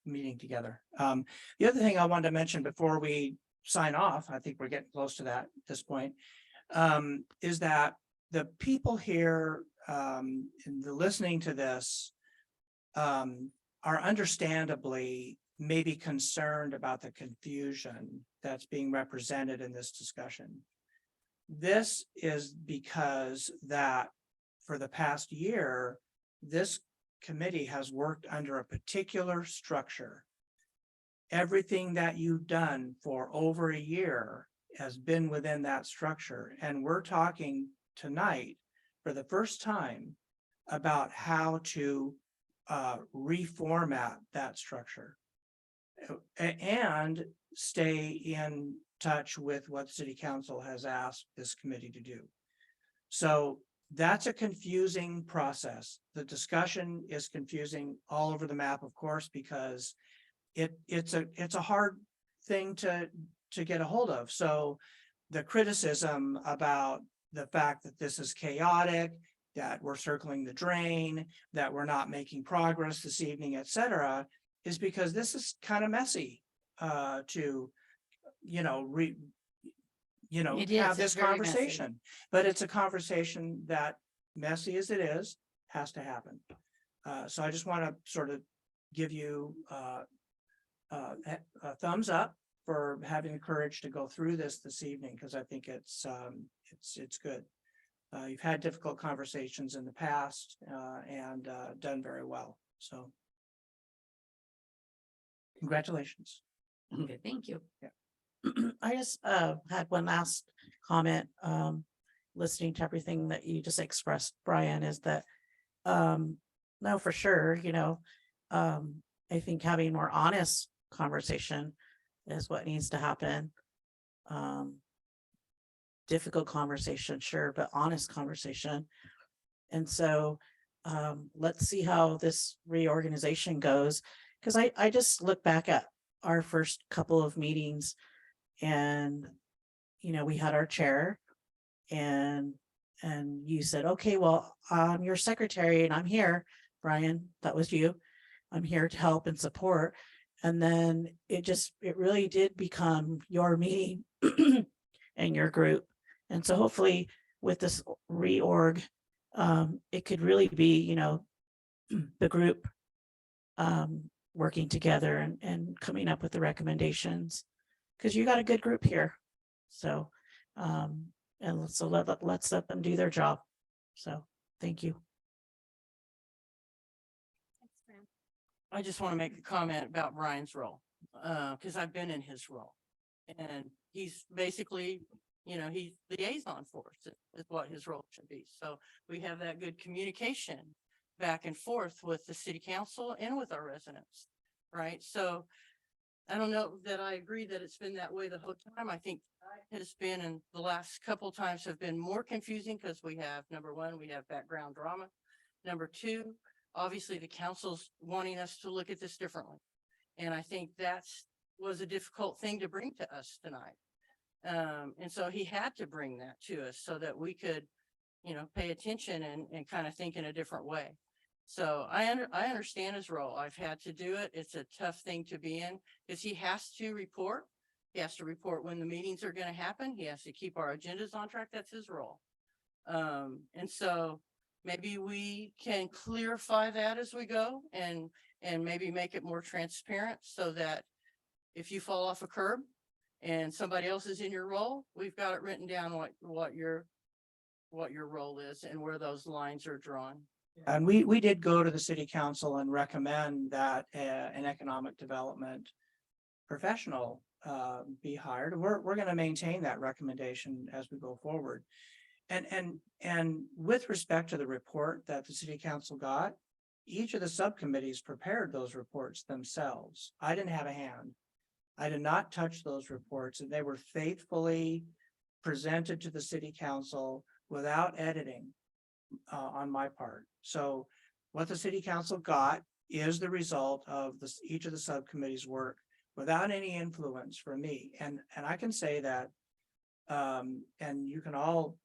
meeting together. The other thing I wanted to mention before we sign off, I think we're getting close to that at this point, is that the people here, in the listening to this, are understandably maybe concerned about the confusion that's being represented in this discussion. This is because that for the past year, this committee has worked under a particular structure. Everything that you've done for over a year has been within that structure. And we're talking tonight for the first time about how to reformat that structure and stay in touch with what City Council has asked this committee to do. So that's a confusing process. The discussion is confusing all over the map, of course, because it's a hard thing to get a hold of. So the criticism about the fact that this is chaotic, that we're circling the drain, that we're not making progress this evening, et cetera, is because this is kind of messy to, It is, have it's this very messy. conversation. But it's a conversation that, messy as it is, has to happen. So I just want to sort of give you a thumbs up for having the courage to go through this evening, because I think it's good. You've had difficult conversations in the past and done very well. So congratulations. Okay, thank you. I just had one last comment, listening to everything that you just expressed, Brian, is that no, for sure, I think having more honest conversation is what needs to happen. Difficult conversation, sure, but honest conversation. And so let's see how this reorganization goes. Because I just look back at our first couple of meetings and, we had our chair and you said, okay, well, I'm your secretary and I'm here, Brian, that was you. I'm here to help and support. And then it really did become your meeting and your group. And so hopefully with this reorg, it could really be, the group working together and coming up with the recommendations, because you got a good group here. So, and so let's let them do their job. So thank you. I just want to make a comment about Brian's role, because I've been in his role. And he's basically, he's the liaison for us, is what his role should be. So we have that good communication back and forth with the city council and with our residents, right? So I don't know that I agree that it's been that way the whole time. I think it has been, and the last couple times have been more confusing because we have, number one, we have background drama. Number two, obviously the council's wanting us to look at this differently. And I think was a difficult thing to bring to us tonight. And so he had to bring that to us so that we could, pay attention and kind of think in a different way. So I understand his role. I've had to do it. It's a tough thing to be in because he has to report. He has to report when the meetings are going to happen. He has to keep our agendas on track. That's his role. And so maybe we can clarify that as we go and maybe make it more transparent so that if you fall off a curb and somebody else is in your role, we've got it written down what your role is and where those lines are drawn. And we did go to the city council and recommend that an economic development professional be hired. We're going to maintain that recommendation as we go forward. And with respect to the report that the city council got, each of the subcommittees prepared those reports themselves. I didn't have a hand. I did not touch those reports, and they were faithfully presented to the city council without editing on my part. So what the city council got is the result of each of the subcommittees' work without any influence from me. And I can say that, and you can all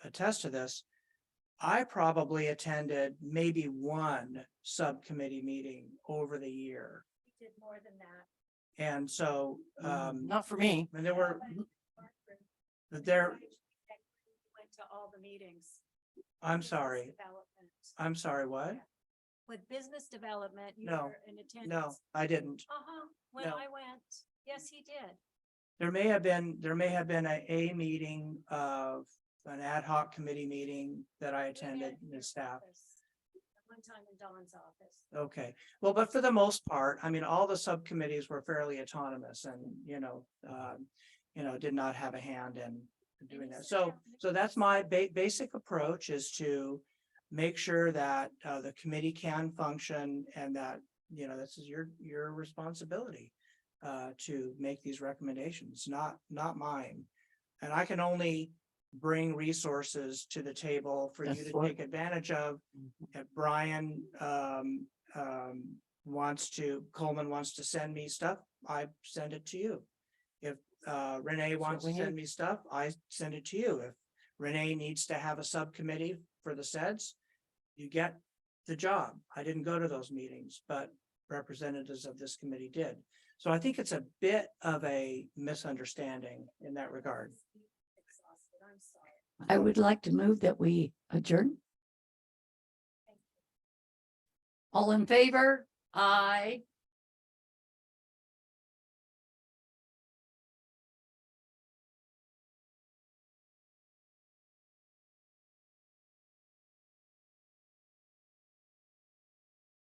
attest to this, I probably attended maybe one subcommittee meeting over the year. We did more than that. And so, not for me. and there were, Went to all the meetings. I'm Business sorry, development. what? With business development, you No, were in attendance. No, I didn't. When no. I went, yes, he did. There may have been a meeting of an ad hoc committee meeting that I attended in and your staff. office. One time in Dawn's office. Okay, well, but for the most part, I mean, all the subcommittees were fairly autonomous and, did not have a hand in doing that. So that's my basic approach, is to make sure that the committee can function and that, this is your responsibility to make these recommendations, not mine. And I can only bring resources to the table for you That's to what- take advantage of. If Brian Coleman wants to send me stuff, I send it to you. If Renee wants to send me stuff, I send it to you. If Renee needs to have a subcommittee for the SEDS, you get the job. I didn't go to those meetings, but representatives of this committee did. So I think it's a bit of a misunderstanding in that regard. I'm sorry. I would like to move that we adjourn. All in favor? Aye.